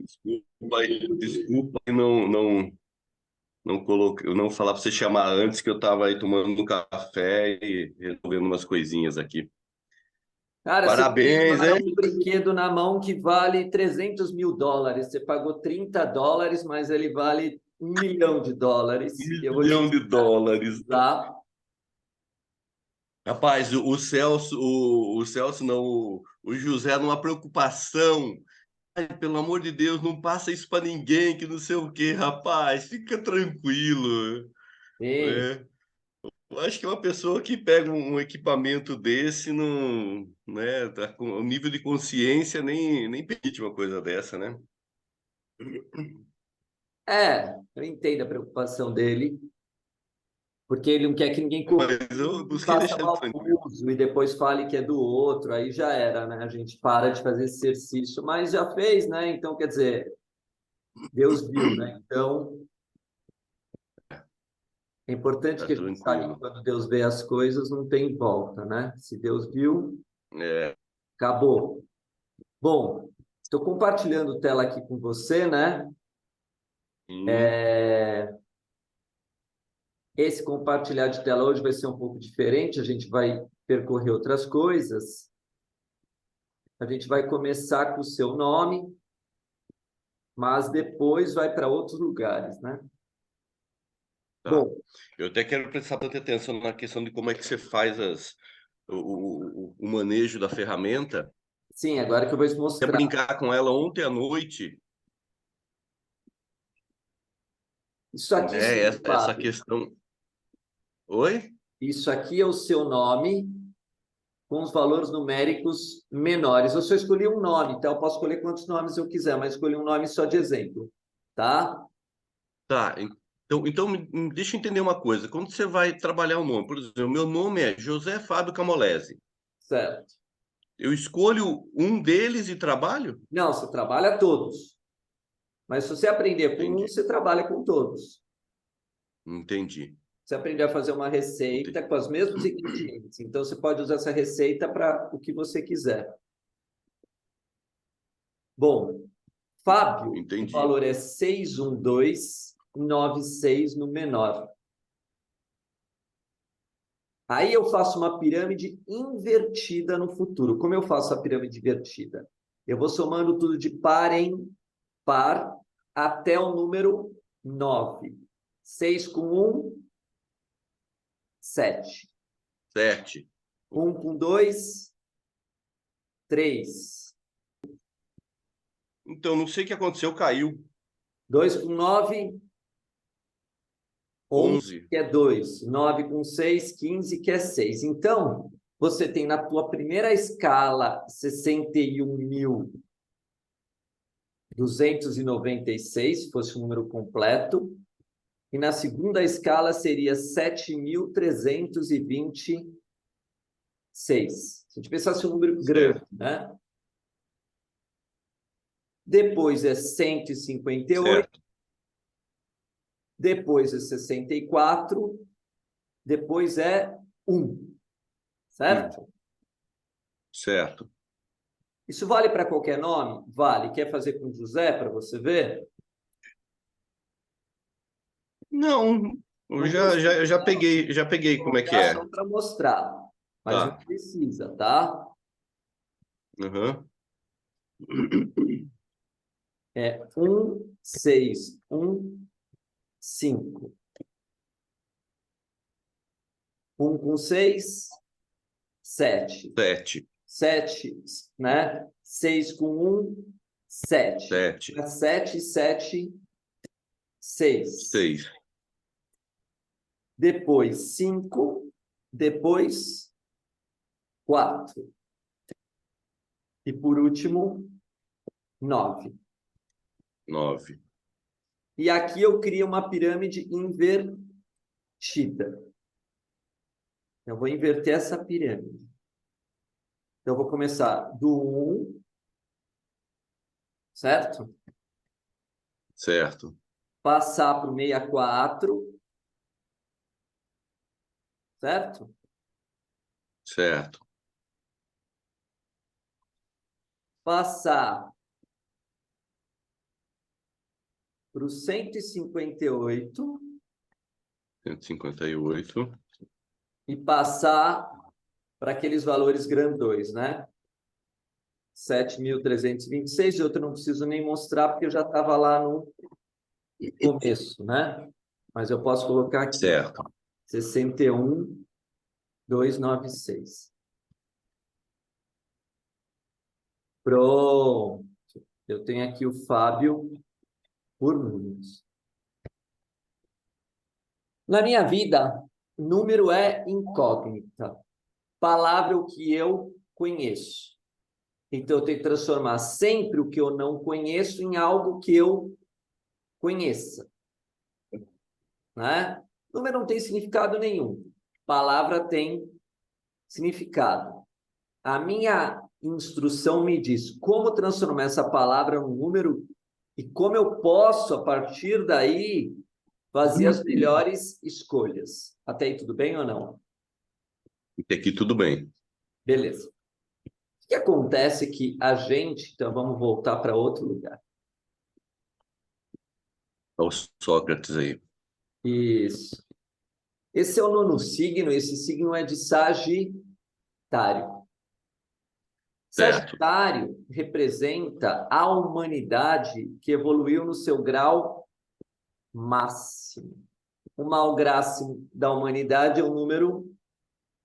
Desculpa aí não coloquei, não falar para você chamar antes que eu estava aí tomando um café e resolvendo umas coisinhas aqui. Cara, você tem Parabéns, lá hein? um brinquedo na mão que vale 300 mil dólares. Você pagou 30 dólares, mas ele vale 1 milhão de dólares. Um Eu vou te milhão de dólares. usar. Rapaz, o Celso não, o José numa preocupação. Ai, pelo amor de Deus, não passa isso para ninguém, que não sei o quê, rapaz. Fica tranquilo, Sim. né? Eu acho que uma pessoa que pega um equipamento desse não, né, tá com o nível de consciência nem permite uma coisa dessa, né? Eu entendo a preocupação dele, porque ele não quer que ninguém Mas copie eu e busquei faça deixar ele mau tranquilo. uso e depois fale que é do outro. Aí já era, né? A gente para de fazer esse exercício, mas já fez, né? Então, quer dizer, Deus viu, né? Então, é importante Tá que a gente saiba que tranquilo. quando Deus vê as coisas, não tem volta, né? Se Deus viu, É. acabou. Bom, estou compartilhando tela aqui com você, né? Hum, Esse compartilhar de tela hoje vai ser um pouco diferente, a gente vai percorrer outras coisas. A gente vai começar com o seu nome, mas depois vai para outros lugares, né? tá. Bom, Eu até quero prestar bastante atenção na questão de como é que você faz o manejo da ferramenta. sim, agora que eu vou te Até mostrar. brincar com ela ontem à noite, Isso aqui, né? Essa Fábio, questão. Oi? isso aqui é o seu nome com os valores numéricos menores. Eu só escolhi um nome, então eu posso escolher quantos nomes eu quiser, mas escolhi um nome só de exemplo, tá? Tá. Então deixa eu entender uma coisa. Quando você vai trabalhar o nome, por exemplo, meu nome é José Fábio Camolese. Certo. Eu escolho um deles e trabalho? Não, você trabalha todos. Mas se você aprender com um, Entendi. você trabalha com todos. Entendi. Você aprender a fazer uma receita Entendi. com os mesmos ingredientes. Então, você pode usar essa receita para o que você quiser. Bom, Fábio, o Entendi. valor é 61296 no menor. Aí eu faço uma pirâmide invertida no futuro. Como eu faço a pirâmide invertida? Eu vou somando tudo de par em par até o número 9. 6 com 1, 7. 7. 1 com 2, 3. Então, não sei o que aconteceu, caiu. 2 com 9, 11, 11. que é 2. 9 com 6, 15, que é 6. Então, você tem na tua primeira escala 61.296, se fosse um número completo. E na segunda escala seria 7.326. Se a gente pensasse um número grande, Certo. né? Depois é 158, Certo. depois é 64, depois é 1, certo? Certo. Isso vale para qualquer nome? Vale. Quer fazer com José para você ver? Não, eu Não já peguei como é que colocar só é. para mostrar, mas não Tá. precisa, tá? Aham. É 1, 6, 1, 5. 1 com 6, 7. 7. 7, né? 6 com 1, 7. 7. 7, 7, 6. 6. Depois 5, depois 4. E por último, 9. 9. E aqui eu crio uma pirâmide invertida. Eu vou inverter essa pirâmide. Então, eu vou começar do 1, certo? Certo. Passar para o 64, certo? Certo. Passar para o 158 158. e passar para aqueles valores grandões, né? 7.326, outro eu não preciso nem mostrar, porque eu já estava lá no começo, né? Mas eu posso colocar aqui, Certo. 61.296. Pronto. Eu tenho aqui o Fábio por números. Na minha vida, número é incógnita. Palavra o que eu conheço. Então, eu tenho que transformar sempre o que eu não conheço em algo que eu conheça. Né? Número não tem significado nenhum. Palavra tem significado. A minha instrução me diz como transformar essa palavra num número e como eu posso, a partir daí, fazer as melhores escolhas. Até aí tudo bem ou não? Até aqui tudo bem. Beleza. O que acontece é que a gente... Então, vamos voltar para outro lugar. Olha o Sócrates aí. Isso. Esse é o nono signo, esse signo é de Sagitário. Certo. Sagitário representa a humanidade que evoluiu no seu grau máximo. O mau máximo da humanidade é o número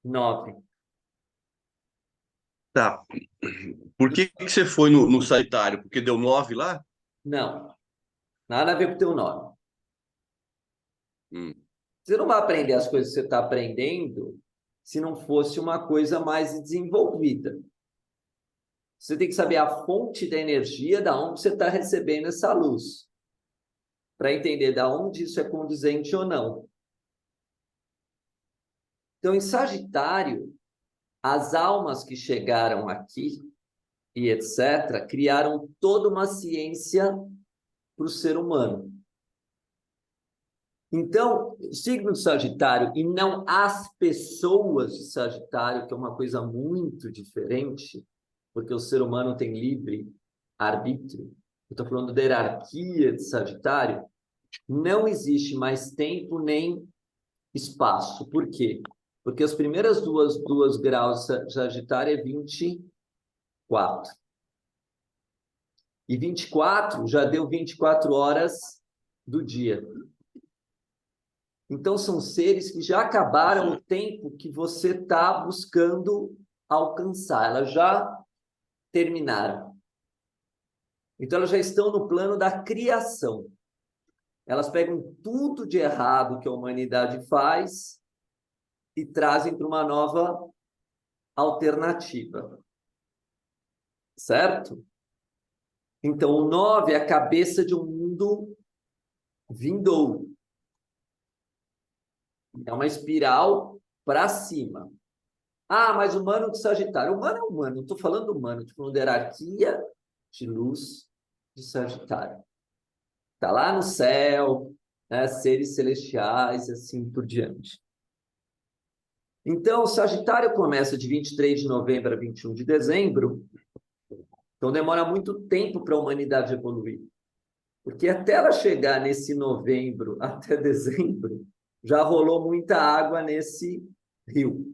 9. Tá. Por que você foi no Sagitário? Porque deu 9 lá? Não, nada a ver com o teu nome. Hum. Você não vai aprender as coisas que você está aprendendo se não fosse uma coisa mais desenvolvida. Você tem que saber a fonte da energia da onde você está recebendo essa luz, para entender da onde isso é condizente ou não. Então, em Sagitário, as almas que chegaram aqui e etc., criaram toda uma ciência para o ser humano. Então, o signo de Sagitário e não as pessoas de Sagitário, que é uma coisa muito diferente, porque o ser humano tem livre arbítrio. Eu estou falando da hierarquia de Sagitário. Não existe mais tempo nem espaço. Por quê? Porque as primeiras duas graus de Sagitário é 24. E 24 já deu 24 horas do dia. Então, são seres que já acabaram o tempo que você está buscando alcançar. Elas já terminaram. Então, elas já estão no plano da criação. Elas pegam tudo de errado que a humanidade faz e trazem para uma nova alternativa. Certo? Então, o 9 é a cabeça de um mundo vindouro. É uma espiral para cima. Ah, mas humano de Sagitário. Humano é humano, não estou falando humano, estou falando da hierarquia de luz de Sagitário. Está lá no céu, né, seres celestiais e assim por diante. Então, o Sagitário começa de 23 de novembro a 21 de dezembro, então demora muito tempo para a humanidade evoluir. Porque até ela chegar nesse novembro até dezembro, já rolou muita água nesse rio.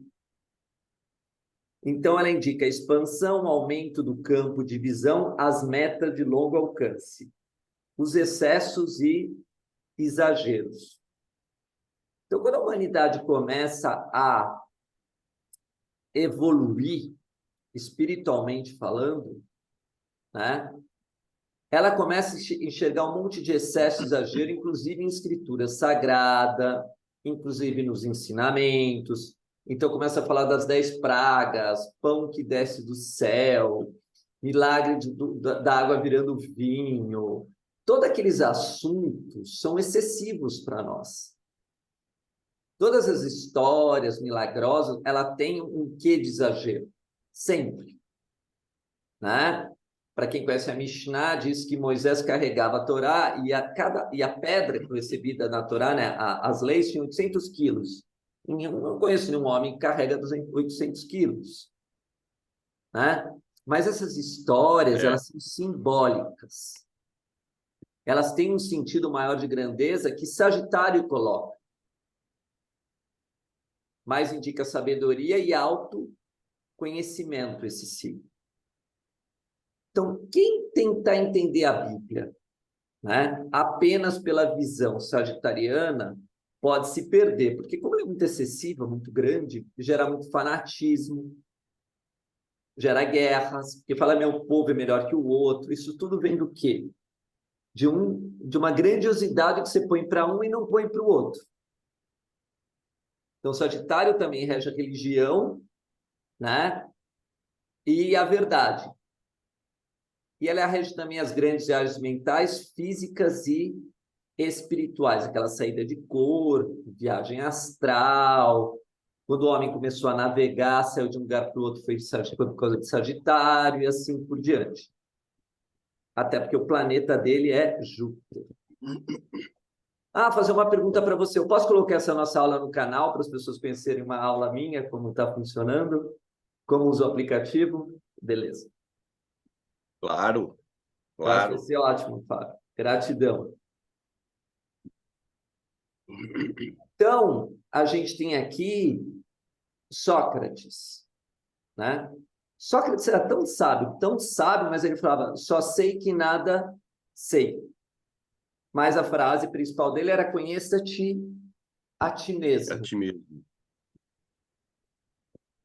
Então, ela indica expansão, aumento do campo de visão, as metas de longo alcance, os excessos e exageros. Então, quando a humanidade começa a evoluir, espiritualmente falando, né, ela começa a enxergar um monte de excesso e exagero, inclusive em escritura sagrada, inclusive nos ensinamentos. Então, começa a falar das 10 pragas, pão que desce do céu, milagre da água virando vinho. Todos aqueles assuntos são excessivos para nós. Todas as histórias milagrosas, ela tem um quê de exagero? Sempre. Né? Para quem conhece a Mishnah, diz que Moisés carregava a Torá e a pedra que foi recebida na Torá, né, as leis, tinham 800 quilos. Não conheço nenhum homem que carrega 800 quilos. Né? Mas essas histórias, elas são simbólicas. elas têm um sentido maior de grandeza que Sagitário coloca. Mais indica sabedoria e autoconhecimento esse signo. Então, quem tentar entender a Bíblia, né, apenas pela visão sagitariana, pode se perder, porque como ele é muito excessiva, muito grande, gera muito fanatismo, gera guerras, porque fala meu povo é melhor que o outro. Isso tudo vem do quê? De uma grandiosidade que você põe para um e não põe para o outro. Então, Sagitário também rege a religião, né? E a verdade. E ela rege também as grandes áreas mentais, físicas e espirituais, aquela saída de corpo, viagem astral. Quando o homem começou a navegar, saiu de um lugar para o outro, foi por causa de Sagitário e assim por diante. Até porque o planeta dele é Júpiter. Fazer uma pergunta para você. Eu posso colocar essa nossa aula no canal para as pessoas conhecerem uma aula minha, como está funcionando, como uso o aplicativo? Beleza. Claro, Eu acho que vai claro. ser ótimo, Fábio. Gratidão. Então, a gente tem aqui Sócrates, né? Sócrates era tão sábio, mas ele falava, só sei que nada sei. Mas a frase principal dele era, conheça-te a ti A mesmo. ti mesmo.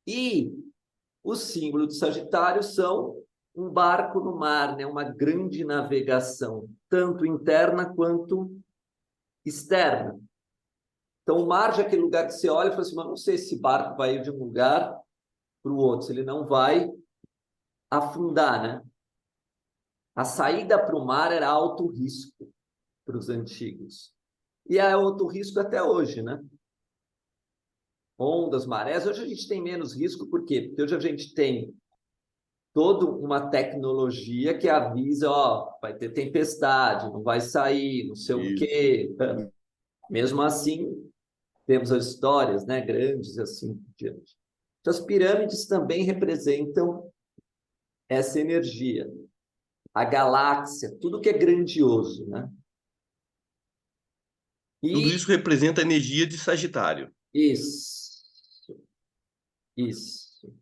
E o símbolo do Sagitário são um barco no mar, né? Uma grande navegação, tanto interna quanto externa. Então, o mar já é aquele lugar que você olha e fala assim, mas não sei se esse barco vai ir de um lugar para o outro, se ele não vai afundar, né? A saída para o mar era alto risco para os antigos. E é alto risco até hoje, né? Ondas, marés. Hoje a gente tem menos risco, por quê? Porque hoje a gente tem toda uma tecnologia que avisa, ó, vai ter tempestade, não vai sair, não sei o Isso. quê. Mesmo assim, temos as histórias, né, grandes assim por diante. Então, as pirâmides também representam essa energia, a galáxia, tudo que é grandioso, né? Tudo E isso representa a energia de Sagitário. isso, isso.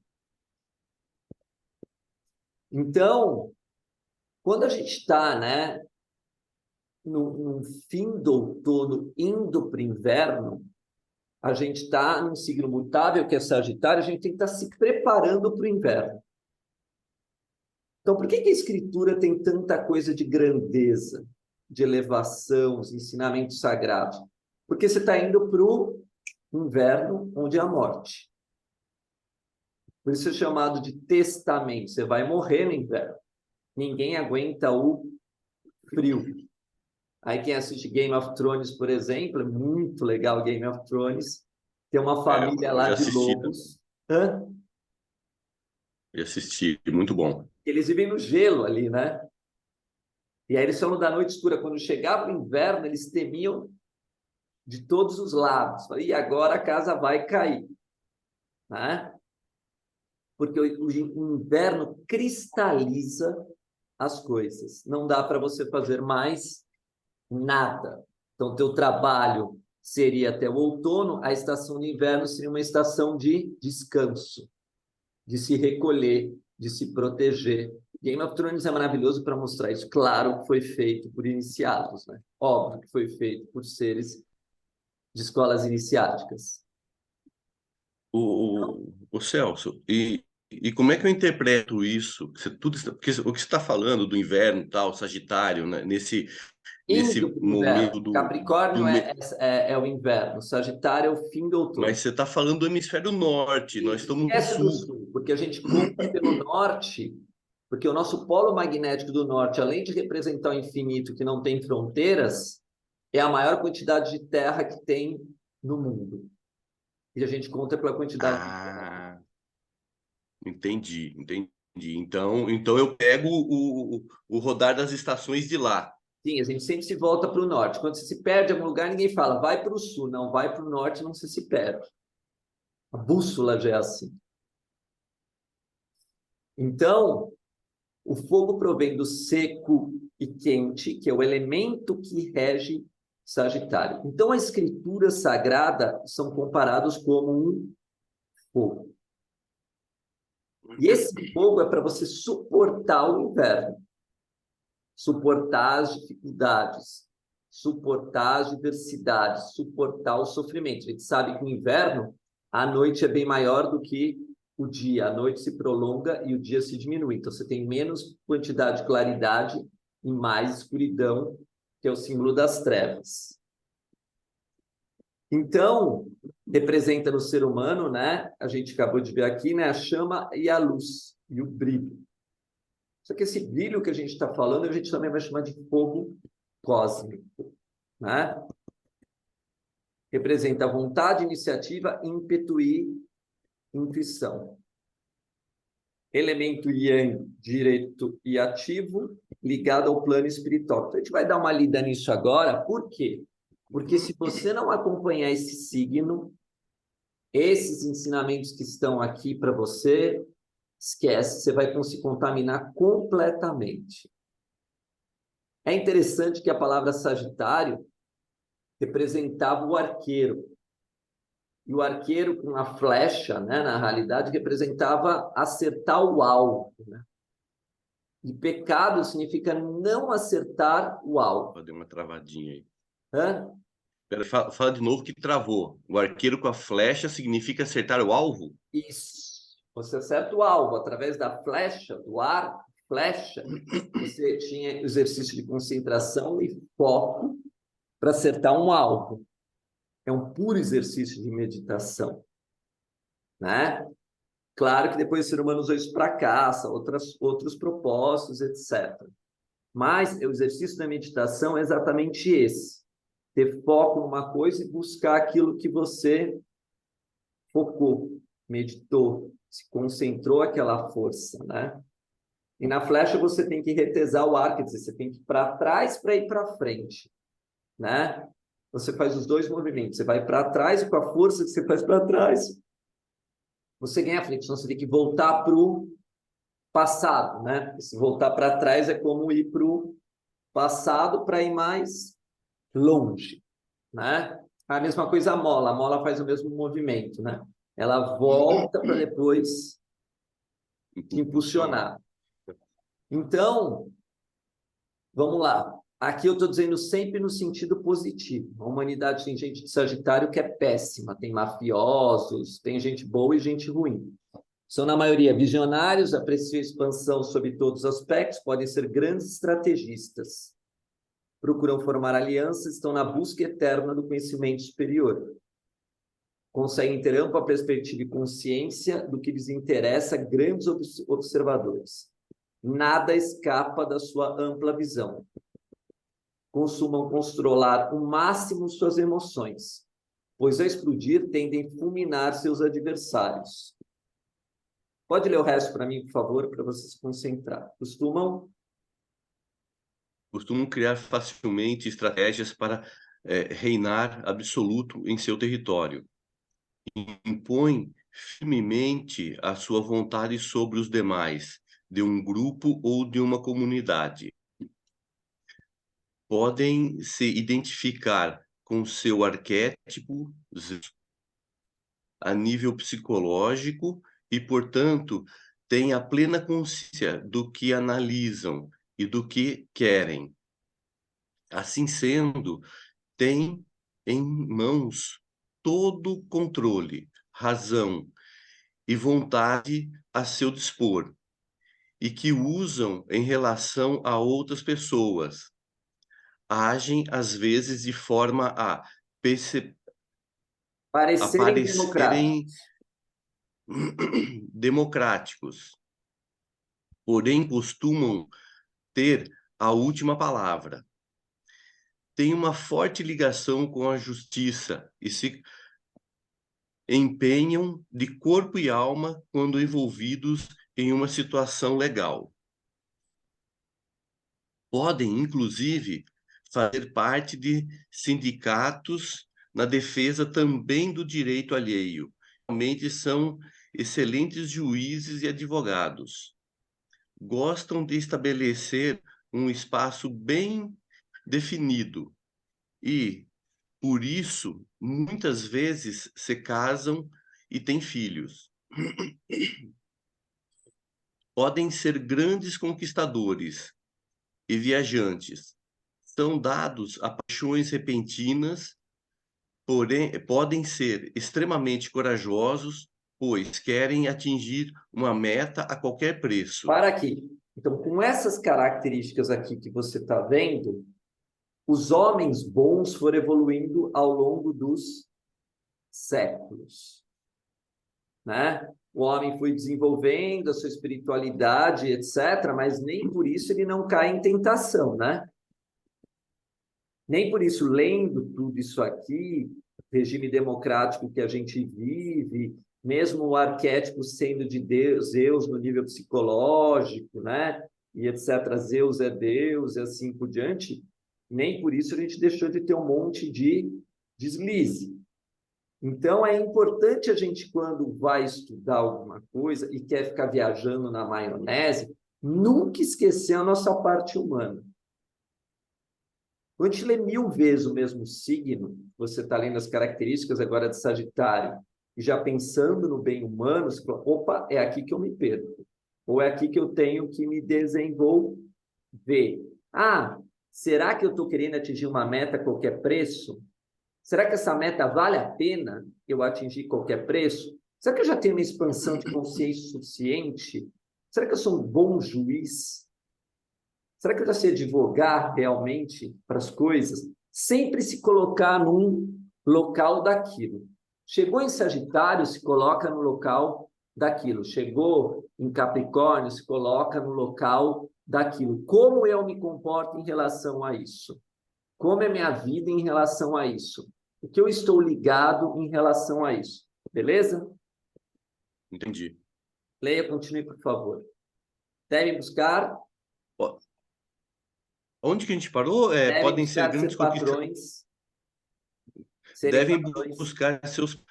Então, quando a gente está, né, no fim do outono, indo para o inverno, a gente está num signo mutável, que é Sagitário, a gente tem que estar se preparando para o inverno. Então, por que a escritura tem tanta coisa de grandeza, de elevação, os ensinamentos sagrados? Porque você está indo para o inverno, onde é a morte. Por isso é chamado de testamento. Você vai morrer no inverno. Ninguém aguenta o frio. Aí quem assiste Game of Thrones, por exemplo, é muito legal Game of Thrones. Tem uma família Eu lá já de assisti, lobos. Hã? já assisti, muito bom. Eles vivem no gelo ali, né? E aí eles falam da noite escura. Quando chegava o inverno, eles temiam de todos os lados. E agora a casa vai cair, né? Porque o inverno cristaliza as coisas. Não dá para você fazer mais nada. Então, teu trabalho seria até o outono, a estação de inverno seria uma estação de descanso, de se recolher, de se proteger. Game of Thrones é maravilhoso para mostrar isso. Claro que foi feito por iniciados, né? Óbvio que foi feito por seres de escolas iniciáticas. O Celso, e como é que eu interpreto isso? Porque o que você está falando do inverno, tal, Sagitário, né? Indo Nesse para o momento inverno. Capricórnio é o inverno. Sagitário é o fim do outono. Mas você está falando do hemisfério norte, nós Isso, estamos no esquece do sul. sul, porque a gente conta pelo norte, porque o nosso polo magnético do norte, além de representar o infinito que não tem fronteiras, é a maior quantidade de terra que tem no mundo. E a gente conta pela quantidade de terra. Ah, entendi. Então eu pego o rodar das estações de lá. Sim, a gente sempre se volta para o norte. Quando você se perde em algum lugar, ninguém fala, vai para o sul. Não, vai para o norte, não se perde. A bússola já é assim. Então, o fogo provém do seco e quente, que é o elemento que rege Sagitário. Então, a escritura sagrada são comparados como um fogo. E esse fogo é para você suportar o inverno, suportar as dificuldades, suportar as diversidades, suportar o sofrimento. A gente sabe que no inverno, a noite é bem maior do que o dia. A noite se prolonga e o dia se diminui. Então, você tem menos quantidade de claridade e mais escuridão, que é o símbolo das trevas. Então, representa no ser humano, né? A gente acabou de ver aqui, né? A chama e a luz, e o brilho. Só que esse brilho que a gente está falando, a gente também vai chamar de fogo cósmico, né? Representa a vontade, iniciativa, ímpeto e intuição. Elemento yang, direito e ativo, ligado ao plano espiritual. Então, a gente vai dar uma lida nisso agora. Por quê? Porque se você não acompanhar esse signo, esses ensinamentos que estão aqui para você, esquece, você vai se contaminar completamente. É interessante que a palavra Sagitário representava o arqueiro. E o arqueiro com a flecha, né, na realidade, representava acertar o alvo. Né? E pecado significa não acertar o alvo. Pode dar uma travadinha aí. Hã? Pera, fala de novo que travou. O arqueiro com a flecha significa acertar o alvo? Isso. Você acerta o alvo através da flecha, do arco, flecha. Você tinha exercício de concentração e foco para acertar um alvo. É um puro exercício de meditação, né? Claro que depois o ser humano usou isso para caça, outros propósitos, etc. Mas o exercício da meditação é exatamente esse. Ter foco numa coisa e buscar aquilo que você focou, meditou, se concentrou aquela força, né? E na flecha você tem que retesar o ar, quer dizer, você tem que ir para trás para ir para frente, né? Você faz os dois movimentos, você vai para trás e com a força que você faz para trás, você ganha a frente, então você tem que voltar para o passado, né? Se voltar para trás é como ir para o passado para ir mais longe, né? A mesma coisa a mola faz o mesmo movimento, né? Ela volta para depois te impulsionar. Então, vamos lá. Aqui eu estou dizendo sempre no sentido positivo. A humanidade tem gente de Sagitário que é péssima, tem mafiosos, tem gente boa e gente ruim. São, na maioria, visionários, apreciam a expansão sob todos os aspectos, podem ser grandes estrategistas. Procuram formar alianças, estão na busca eterna do conhecimento superior. Conseguem ter ampla perspectiva e consciência do que lhes interessa, grandes observadores. Nada escapa da sua ampla visão. Consumam controlar o máximo suas emoções, pois a explodir tendem a fulminar seus adversários. Pode ler o resto para mim, por favor, para você se concentrar. Costumam criar facilmente estratégias para reinar absoluto em seu território. Impõe firmemente a sua vontade sobre os demais, de um grupo ou de uma comunidade. Podem se identificar com seu arquétipo a nível psicológico e, portanto, têm a plena consciência do que analisam e do que querem. Assim sendo, têm em mãos todo o controle, razão e vontade a seu dispor, e que usam em relação a outras pessoas. Agem, às vezes, de forma a parecerem aparecerem democráticos. democráticos, porém costumam ter a última palavra. Têm uma forte ligação com a justiça e se empenham de corpo e alma quando envolvidos em uma situação legal. Podem, inclusive, fazer parte de sindicatos na defesa também do direito alheio. Realmente são excelentes juízes e advogados. Gostam de estabelecer um espaço bem definido e, por isso, muitas vezes se casam e têm filhos. Podem ser grandes conquistadores e viajantes. São dados a paixões repentinas, porém podem ser extremamente corajosos, pois querem atingir uma meta a qualquer preço. Para aqui. Então, com essas características aqui que você está vendo, os homens bons foram evoluindo ao longo dos séculos, né? O homem foi desenvolvendo a sua espiritualidade, etc., mas nem por isso ele não cai em tentação, né? Nem por isso, lendo tudo isso aqui, regime democrático que a gente vive, mesmo o arquétipo sendo de Deus, Zeus no nível psicológico, né? E etc., Zeus é Deus e assim por diante, nem por isso a gente deixou de ter um monte de deslize. Então, é importante a gente, quando vai estudar alguma coisa e quer ficar viajando na maionese, nunca esquecer a nossa parte humana. Quando a gente lê 1000 vezes o mesmo signo, você está lendo as características agora de Sagitário, e já pensando no bem humano, você fala, opa, é aqui que eu me perco. Ou é aqui que eu tenho que me desenvolver. Ah, será que eu estou querendo atingir uma meta a qualquer preço? Será que essa meta vale a pena eu atingir qualquer preço? Será que eu já tenho uma expansão de consciência suficiente? Será que eu sou um bom juiz? Será que eu já sei advogar realmente para as coisas? Sempre se colocar num local daquilo. Chegou em Sagitário, se coloca no local daquilo. Chegou em Capricórnio, se coloca no local daquilo. Como eu me comporto em relação a isso? Como é minha vida em relação a isso? O que eu estou ligado em relação a isso? Beleza? Entendi. Leia, continue, por favor. Devem buscar. Onde que a gente parou? Devem Podem ser buscar grandes ser conquistadores. patrões. Serem Devem patrões. buscar seus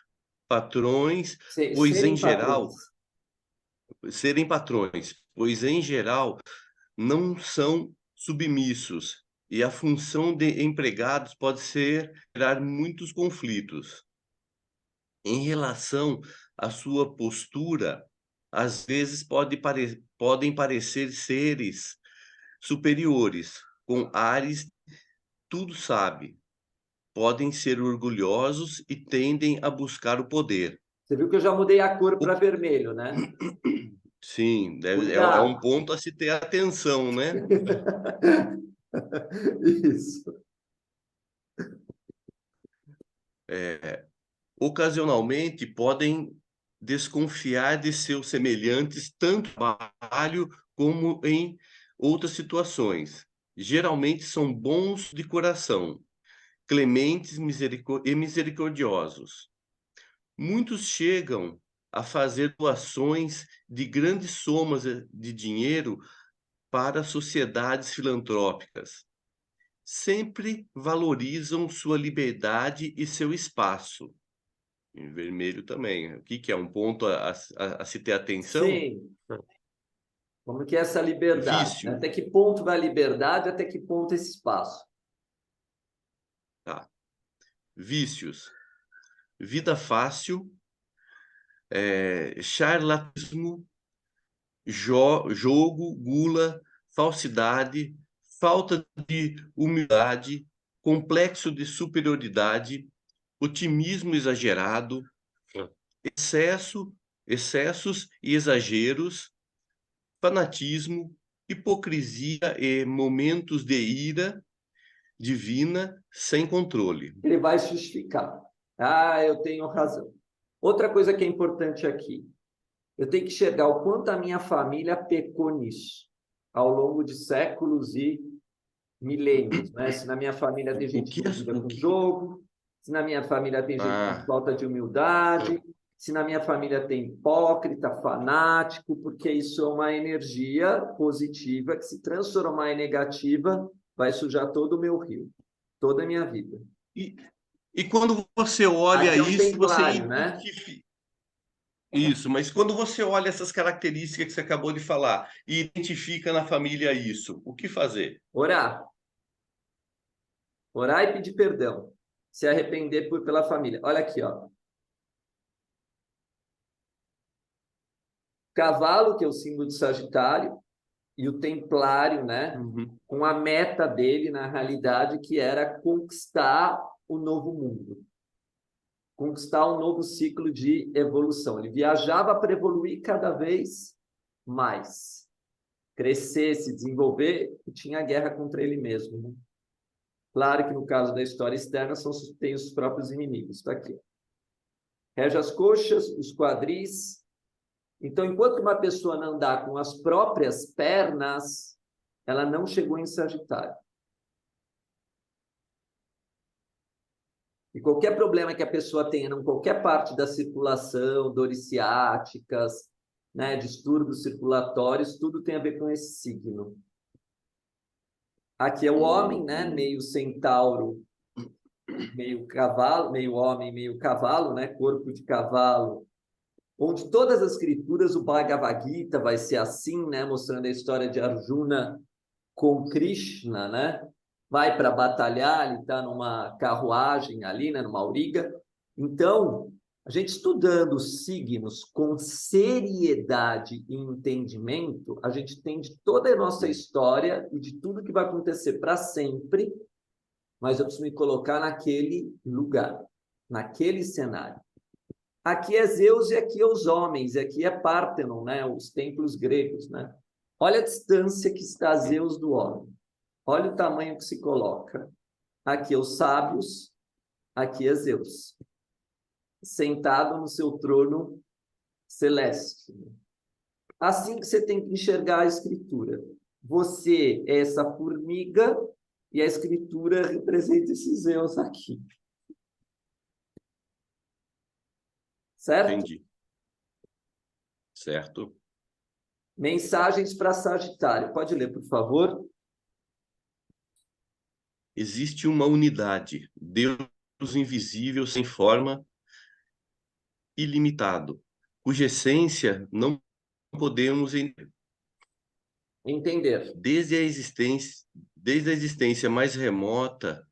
patrões, pois em Serem geral, patrões. serem patrões, pois em geral não são submissos e a função de empregados pode ser gerar muitos conflitos. Em relação à sua postura, às vezes podem parecer seres superiores, com ares tudo sabe. Podem ser orgulhosos e tendem a buscar o poder. Você viu que eu já mudei a cor O para vermelho, né? Sim, é um Cuidado. ponto a se ter atenção, né. Isso. Ocasionalmente podem desconfiar de seus semelhantes, tanto no trabalho como em outras situações. Geralmente são bons de coração, clementes e misericordiosos. Muitos chegam a fazer doações de grandes somas de dinheiro para sociedades filantrópicas. Sempre valorizam sua liberdade e seu espaço. Em vermelho também. O que que é um ponto a se ter atenção? Sim. Como que é essa liberdade? Vício, Até que ponto vai a liberdade? Até que ponto esse espaço? tá. Vícios, vida fácil, charlatismo, jogo, gula, falsidade, falta de humildade, complexo de superioridade, otimismo exagerado, excesso, excessos e exageros, fanatismo, hipocrisia e momentos de ira divina sem controle. Ele vai justificar. Ah, eu tenho razão. Outra coisa que é importante aqui, eu tenho que enxergar o quanto a minha família pecou nisso, ao longo de séculos e milênios, né? Se na minha família tem O gente que, envolvida o com que, jogo, se na minha família tem gente com ah, falta de humildade, se na minha família tem hipócrita, fanático, porque isso é uma energia positiva que se transformar em negativa vai sujar todo o meu rio, toda a minha vida. e, e quando você olha Aqui é um isso, você templário, né? identifica. Isso, mas quando você olha essas características que você acabou de falar e identifica na família isso, o que fazer? Orar. Orar e pedir perdão. Se arrepender pela família. Olha aqui, ó. Cavalo, que é o símbolo de Sagitário, e o templário, né? Uhum. Com a meta dele, na realidade, que era conquistar o novo mundo. Conquistar um novo ciclo de evolução. Ele viajava para evoluir cada vez mais. Crescer, se desenvolver, e tinha guerra contra ele mesmo, né? Claro que no caso da história externa tem os próprios inimigos. Está aqui. Rege as coxas, os quadris. Então, enquanto uma pessoa não andar com as próprias pernas, ela não chegou em Sagitário. E qualquer problema que a pessoa tenha em qualquer parte da circulação, dores ciáticas, né, distúrbios circulatórios, tudo tem a ver com esse signo. Aqui é o homem, né, meio centauro, meio cavalo, meio homem, meio cavalo, né, corpo de cavalo, onde todas as escrituras, o Bhagavad Gita vai ser assim, né, mostrando a história de Arjuna com Krishna, né? Vai para batalhar, ele está numa carruagem ali, né, numa auriga. Então, a gente estudando os signos com seriedade e entendimento, a gente entende toda a nossa história e de tudo que vai acontecer para sempre, mas eu preciso me colocar naquele lugar, naquele cenário. Aqui é Zeus e aqui é os homens, e aqui é Pártenon, né? Os templos gregos, né? Olha a distância que está Zeus do homem. Olha o tamanho que se coloca. Aqui é os sábios, aqui é Zeus, sentado no seu trono celeste. Assim que você tem que enxergar a escritura. Você é essa formiga e a escritura representa esse Zeus aqui. Certo? Entendi. Certo. Mensagens para Sagitário. Pode ler, por favor. Existe uma unidade, Deus invisível, sem forma, ilimitado, cuja essência não podemos Entender. desde a existência mais remota,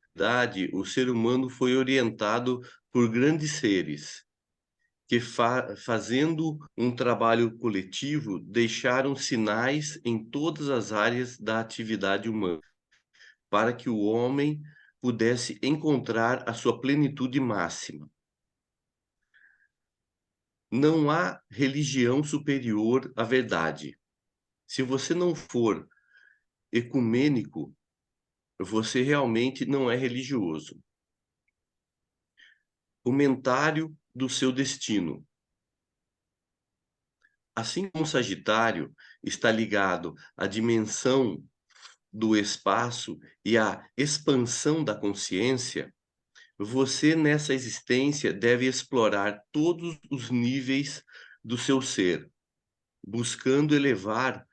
o ser humano foi orientado por grandes seres que, fazendo um trabalho coletivo, deixaram sinais em todas as áreas da atividade humana, para que o homem pudesse encontrar a sua plenitude máxima. Não há religião superior à verdade. Se você não for ecumênico, você realmente não é religioso. Comentário do seu destino. Assim como Sagitário está ligado à dimensão do espaço e à expansão da consciência, você nessa existência deve explorar todos os níveis do seu ser, buscando elevar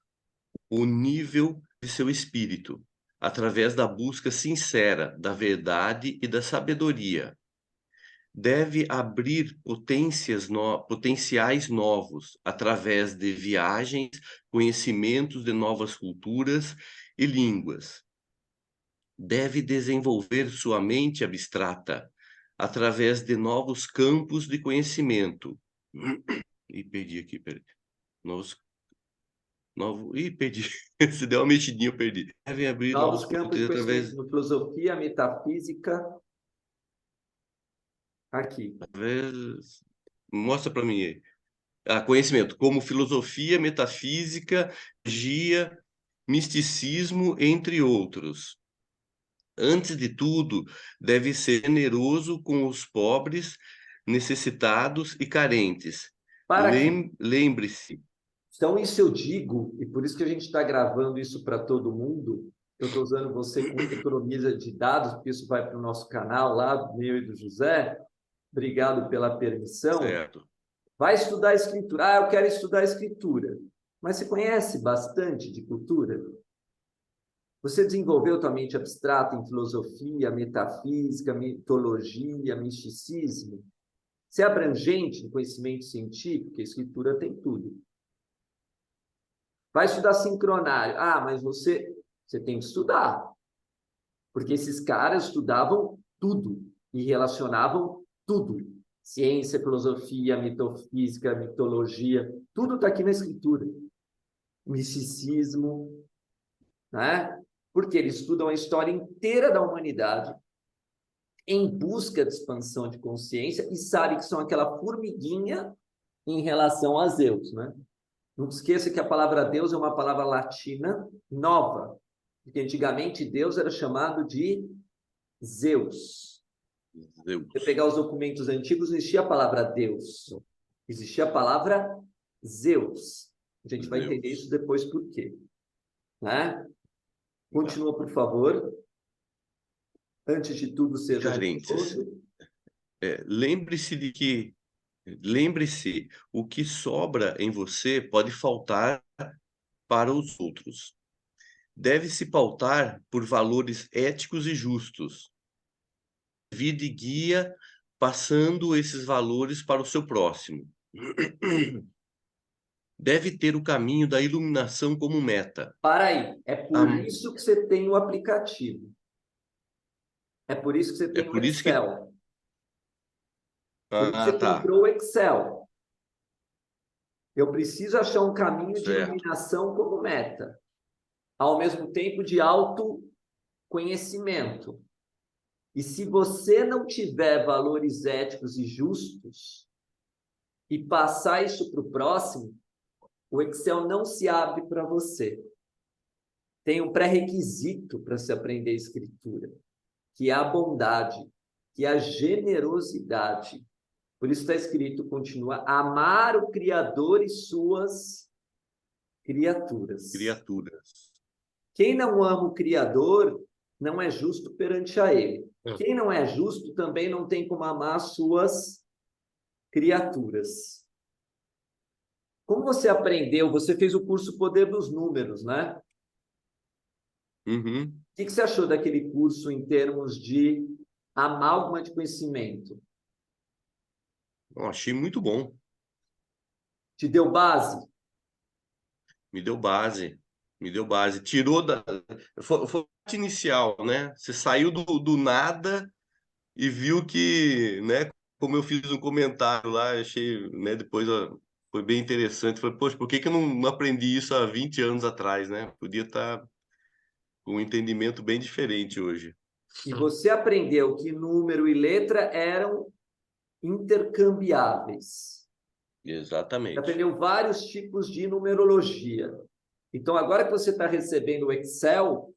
o nível de seu espírito, através da busca sincera da verdade e da sabedoria. Deve abrir potenciais novos através de viagens, conhecimentos de novas culturas e línguas. Deve desenvolver sua mente abstrata através de novos campos de conhecimento. E perdi aqui, peraí. Perdi. Se der uma mexidinha, eu perdi. Devem abrir Novos novos campos de potenciais conhecimento no filosofia, metafísica. Aqui. Mostra para mim aí. Conhecimento, como filosofia, metafísica, magia, misticismo, entre outros. Antes de tudo, deve ser generoso com os pobres, necessitados e carentes. Para aqui. Lembre-se. Então, isso eu digo, e por isso que a gente está gravando isso para todo mundo. Eu estou usando você com muita economia de dados, porque isso vai para o nosso canal lá, meu e do José. Obrigado pela permissão. Certo. Vai estudar escritura. Ah, eu quero estudar escritura. Mas você conhece bastante de cultura? Você desenvolveu tua mente abstrata em filosofia, metafísica, mitologia, misticismo? Ser abrangente no conhecimento científico, a escritura tem tudo. Vai estudar sincronário. Ah, mas você tem que estudar. Porque esses caras estudavam tudo e relacionavam tudo. Ciência, filosofia, metafísica, mitologia, tudo está aqui na escritura. Misticismo, né? Porque eles estudam a história inteira da humanidade em busca de expansão de consciência e sabem que são aquela formiguinha em relação a Zeus, né? Não esqueça que a palavra Deus é uma palavra latina nova, porque antigamente Deus era chamado de Zeus. Zeus. Se você pegar os documentos antigos, não existia a palavra Deus, existia a palavra Zeus. A gente vai entender isso depois por quê. Né? Continua, por favor. Antes de tudo, seja generoso. Lembre-se, o que sobra em você pode faltar para os outros. Deve se pautar por valores éticos e justos. Vida e guia passando esses valores para o seu próximo. Deve ter o caminho da iluminação como meta. Para aí, é por isso que você tem o aplicativo. É por isso que você tem o Excel. Por isso você comprou o Excel. Eu preciso achar um caminho de iluminação como meta, ao mesmo tempo de autoconhecimento. E se você não tiver valores éticos e justos e passar isso para o próximo, o Excel não se abre para você. Tem um pré-requisito para se aprender escritura, que é a bondade, que é a generosidade. Por isso está escrito, continua, amar o Criador e suas criaturas. Quem não ama o Criador não é justo perante a ele. Quem não é justo também não tem como amar suas criaturas. Como você aprendeu? Você fez o curso Poder dos Números, né? Uhum. O que você achou daquele curso em termos de amálgama de conhecimento? Eu achei muito bom. Te deu base? Me deu base. Tirou da... Foi a parte inicial, né? Você saiu do nada e viu que, né? Como eu fiz um comentário lá, achei, né? Depois foi bem interessante. Falei, poxa, por que eu não aprendi isso há 20 anos atrás, né? Podia estar com um entendimento bem diferente hoje. E você aprendeu que número e letra eram intercambiáveis. Exatamente. Você aprendeu vários tipos de numerologia. Então, agora que você está recebendo o Excel,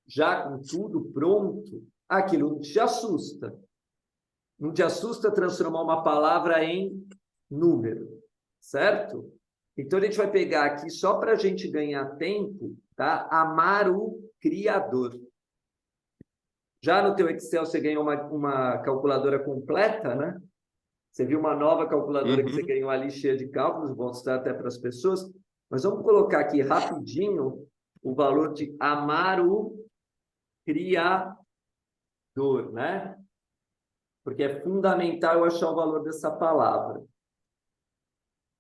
já com tudo pronto, aquilo não te assusta. Não te assusta transformar uma palavra em número, certo? Então, a gente vai pegar aqui, só para a gente ganhar tempo, tá? Amar o Criador. Já no teu Excel você ganhou uma calculadora completa, né? Você viu uma nova calculadora que você ganhou ali cheia de cálculos, vou mostrar até para as pessoas. Mas vamos colocar aqui rapidinho o valor de amar o Criador, né? Porque é fundamental eu achar o valor dessa palavra.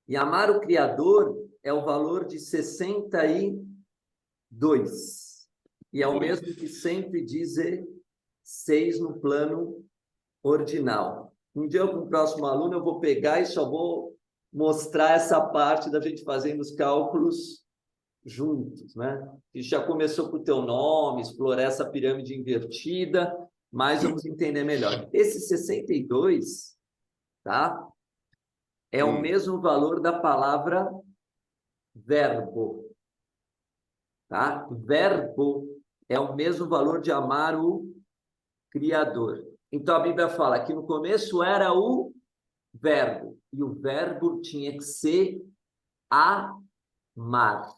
E amar o Criador é o valor de 62. E é o mesmo que 116 no plano ordinal. Um dia, com o próximo aluno, eu vou pegar e só vou mostrar essa parte da gente fazendo os cálculos juntos, né? A gente já começou com o teu nome, explorar essa pirâmide invertida, mas vamos entender melhor. Esse 62, tá? É o mesmo valor da palavra verbo, tá? Verbo é o mesmo valor de amar o Criador. Então, a Bíblia fala que no começo era o verbo, e o verbo tinha que ser amar.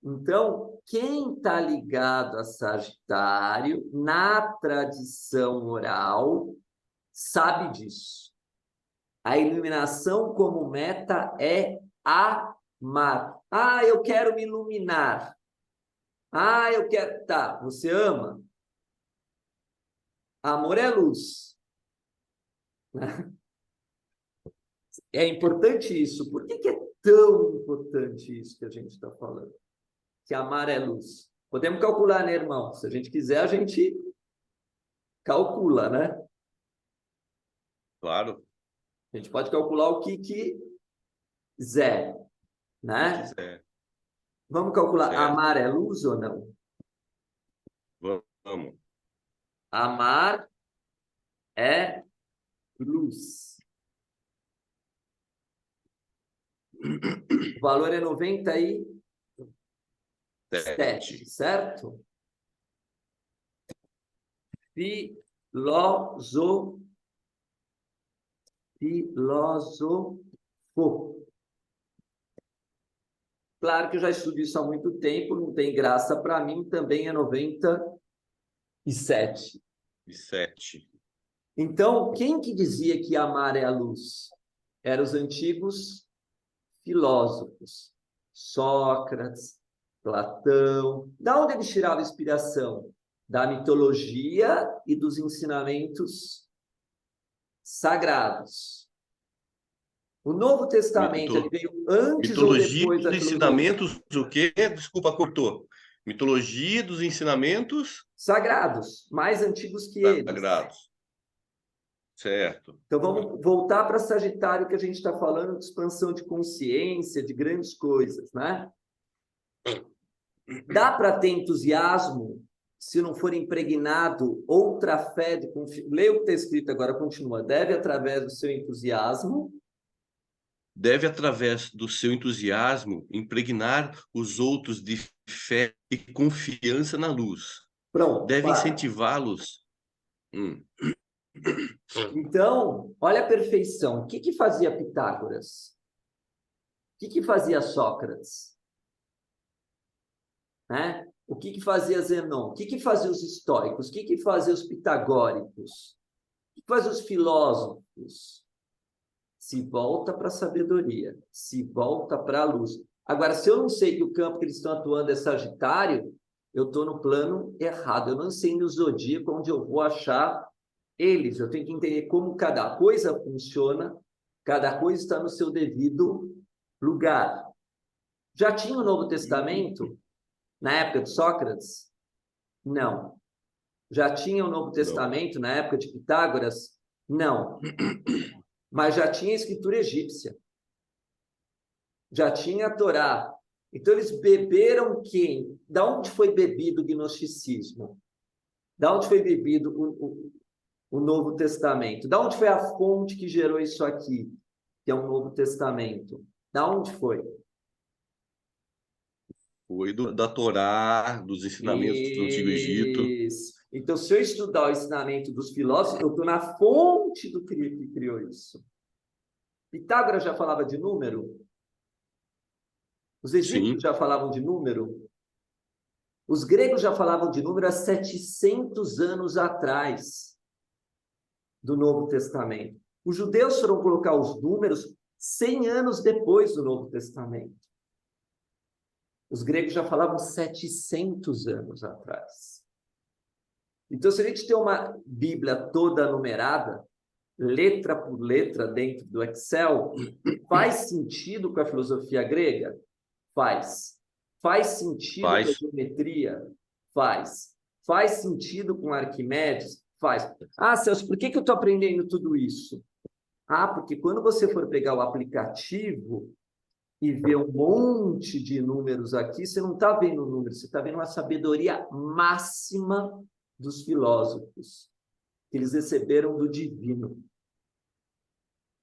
Então, quem está ligado a Sagitário, na tradição oral, sabe disso. A iluminação como meta é amar. Ah, eu quero me iluminar. Ah, eu quero... Tá, você ama? Amor é luz. É importante isso. Por que é tão importante isso que a gente está falando? Que amar é luz. Podemos calcular, né, irmão? Se a gente quiser, a gente calcula, né? Claro, A gente pode calcular o que quiser, se né? quiser. Vamos calcular, Certo. amar é luz ou não? Vamos. Amar é luz. O valor é 97, 7. certo? Filósofo. Claro que eu já estudo isso há muito tempo, não tem graça para mim, também é 97. E 7. Então, quem que dizia que amar é a luz? Eram os antigos filósofos. Sócrates, Platão. Da onde eles tiravam inspiração? Da mitologia e dos ensinamentos sagrados. O Novo Testamento ele veio antes ou Mitologia depois da dos filosofia? ensinamentos, o quê? Desculpa, cortou. Mitologia dos ensinamentos Sagrados, mais antigos que eles. sagrados. Certo. Então vamos voltar para Sagitário, que a gente está falando de expansão de consciência, de grandes coisas, né? Dá para ter entusiasmo se não for impregnado outra fé de confiança. Leia o que está escrito agora, continua. Deve, através do seu entusiasmo, Deve, através do seu entusiasmo, impregnar os outros de fé e confiança na luz. pronto, Deve para. incentivá-los. Então, olha a perfeição. O que fazia Pitágoras? O que fazia Sócrates? Né? O que fazia Zenon? O que fazia os estoicos? O que fazia os pitagóricos? O que fazia os filósofos? Se volta para a sabedoria, se volta para a luz. Agora, se eu não sei que o campo que eles estão atuando é Sagitário, eu estou no plano errado. Eu não sei no zodíaco onde eu vou achar eles. Eu tenho que entender como cada coisa funciona, cada coisa está no seu devido lugar. Já tinha o Novo Testamento na época de Sócrates? Não. Já tinha o Novo Não. Testamento na época de Pitágoras? Não. Mas já tinha a escritura egípcia. Já tinha a Torá. Então eles beberam quem? Da onde foi bebido o gnosticismo? Da onde foi bebido o Novo Testamento? Da onde foi a fonte que gerou isso aqui, que é o Novo Testamento? Da onde foi? Foi da Torá, dos ensinamentos do Antigo Egito. Isso. Então, se eu estudar o ensinamento dos filósofos, eu estou na fonte do que criou isso. Pitágoras já falava de número? Os egípcios Sim, já falavam de número? Os gregos já falavam de número há 700 anos atrás do Novo Testamento. Os judeus foram colocar os números 100 anos depois do Novo Testamento. Os gregos já falavam 700 anos atrás. Então, se a gente tem uma Bíblia toda numerada, letra por letra dentro do Excel, faz sentido com a filosofia grega? Faz. Faz sentido com a faz. geometria? Faz. Faz sentido com Arquimedes? Faz. Ah, Celso, por que eu estou aprendendo tudo isso? Ah, porque quando você for pegar o aplicativo e ver um monte de números aqui, você não está vendo números, você está vendo uma sabedoria máxima dos filósofos, que eles receberam do divino.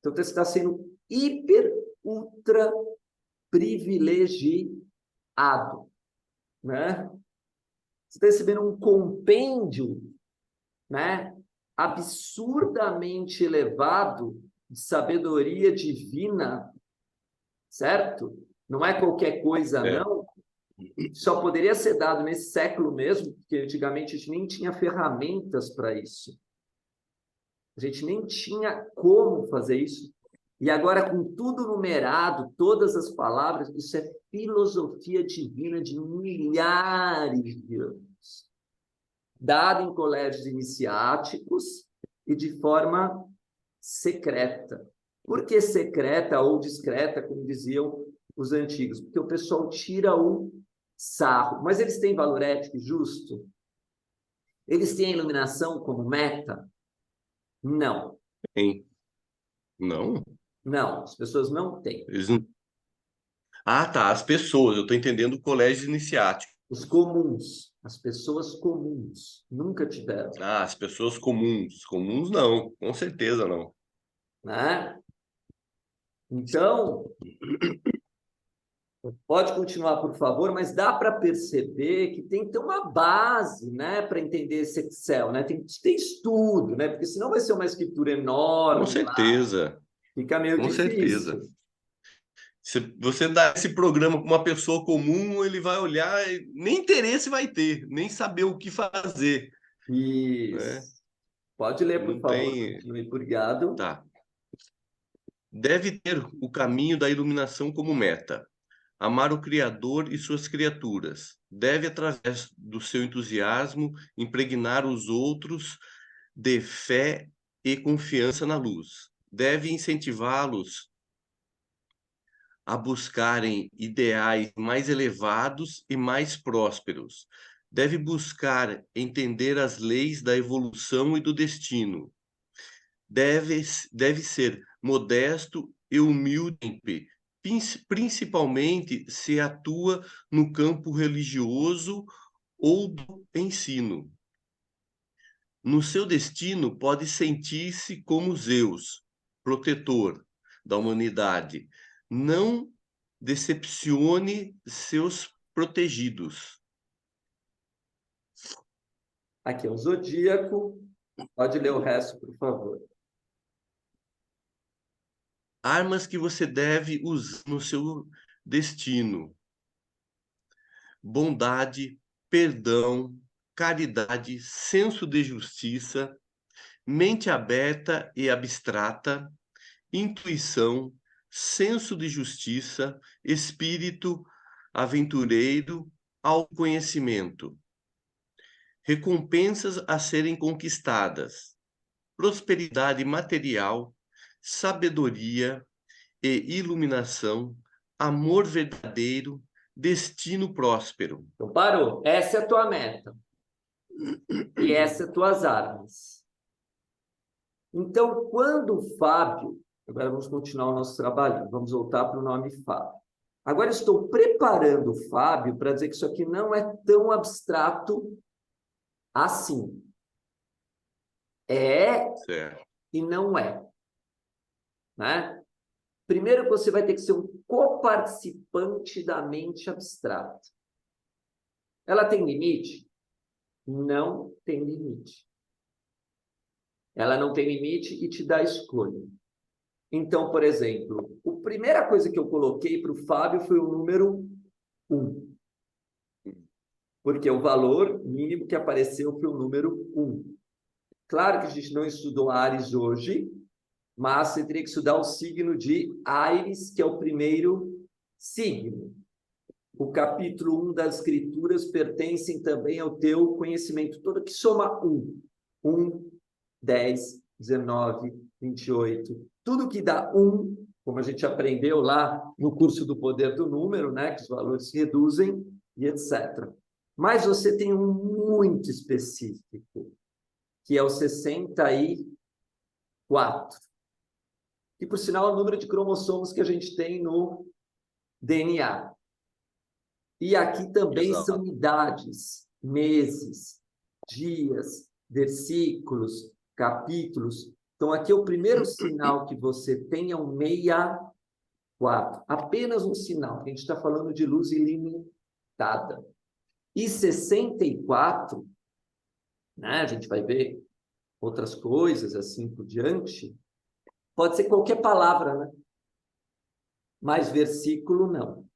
Então, você está sendo hiper, ultra privilegiado, né? Você está recebendo um compêndio, né, absurdamente elevado de sabedoria divina, certo? Não é qualquer coisa, É. não. Só poderia ser dado nesse século mesmo, porque antigamente a gente nem tinha ferramentas para isso. A gente nem tinha como fazer isso. E agora, com tudo numerado, todas as palavras, isso é filosofia divina de milhares de anos. Dada em colégios iniciáticos e de forma secreta. Por que secreta ou discreta, como diziam os antigos? Porque o pessoal tira o sarro. Mas eles têm valor ético justo? Eles têm a iluminação como meta? Não. Hein? Não? Não, as pessoas não têm. Eles não... Ah, tá. As pessoas. Eu estou entendendo o colégio iniciático. Os comuns, as pessoas comuns, nunca tiveram, Ah, as pessoas comuns. Comuns não. Com certeza não. né? Então, pode continuar, por favor, mas dá para perceber que tem que ter uma base, né, para entender esse Excel, né? Tem que ter estudo, né? Porque senão vai ser uma escritura Com enorme lá, certeza. fica meio Com certeza. difícil. Se você dá esse programa para uma pessoa comum, ele vai olhar, nem interesse vai ter, nem saber o que fazer, né? Isso. Pode ler, por Não favor, tem. continue, obrigado. Tá. Deve ter o caminho da iluminação como meta. Amar o Criador e suas criaturas. Deve, através do seu entusiasmo, impregnar os outros de fé e confiança na luz. Deve incentivá-los a buscarem ideais mais elevados e mais prósperos. Deve buscar entender as leis da evolução e do destino. Deve ser modesto e humilde, principalmente se atua no campo religioso ou do ensino. No seu destino, pode sentir-se como Zeus, protetor da humanidade. Não decepcione seus protegidos. Aqui é o zodíaco. Pode ler o resto, por favor. Armas que você deve usar no seu destino: bondade, perdão, caridade, senso de justiça, mente aberta e abstrata, intuição, senso de justiça, espírito aventureiro, autoconhecimento. Recompensas a serem conquistadas: prosperidade material, sabedoria e iluminação, amor verdadeiro, destino próspero. Então, parou. Essa é a tua meta. E essas são as tuas armas. Então, quando o Fábio... Agora vamos continuar o nosso trabalho. Vamos voltar para o nome Fábio. Agora estou preparando o Fábio para dizer que isso aqui não é tão abstrato assim. É Certo. e não é. Né? Primeiro, você vai ter que ser um coparticipante da mente abstrata. Ela tem limite? Não tem limite. Ela não tem limite e te dá escolha. Então, por exemplo, a primeira coisa que eu coloquei para o Fábio foi o número 1. Porque o valor mínimo que apareceu foi o número 1. Claro que a gente não estudou Áries hoje, mas você teria que estudar o signo de Áries, que é o primeiro signo. O capítulo 1 das Escrituras pertencem também ao teu conhecimento todo, que soma 1. 1, 10, 19, 28. Tudo que dá 1, como a gente aprendeu lá no curso do Poder do Número, né, que os valores se reduzem e etc. Mas você tem um muito específico, que é o 64, que, por sinal, é o número de cromossomos que a gente tem no DNA. E aqui também Exato. são idades, meses, dias, versículos, capítulos. Então, aqui é o primeiro sinal que você tem é um 64. Apenas um sinal, que a gente está falando de luz ilimitada. E 64, né, a gente vai ver outras coisas assim por diante, pode ser qualquer palavra, né? Mas versículo não.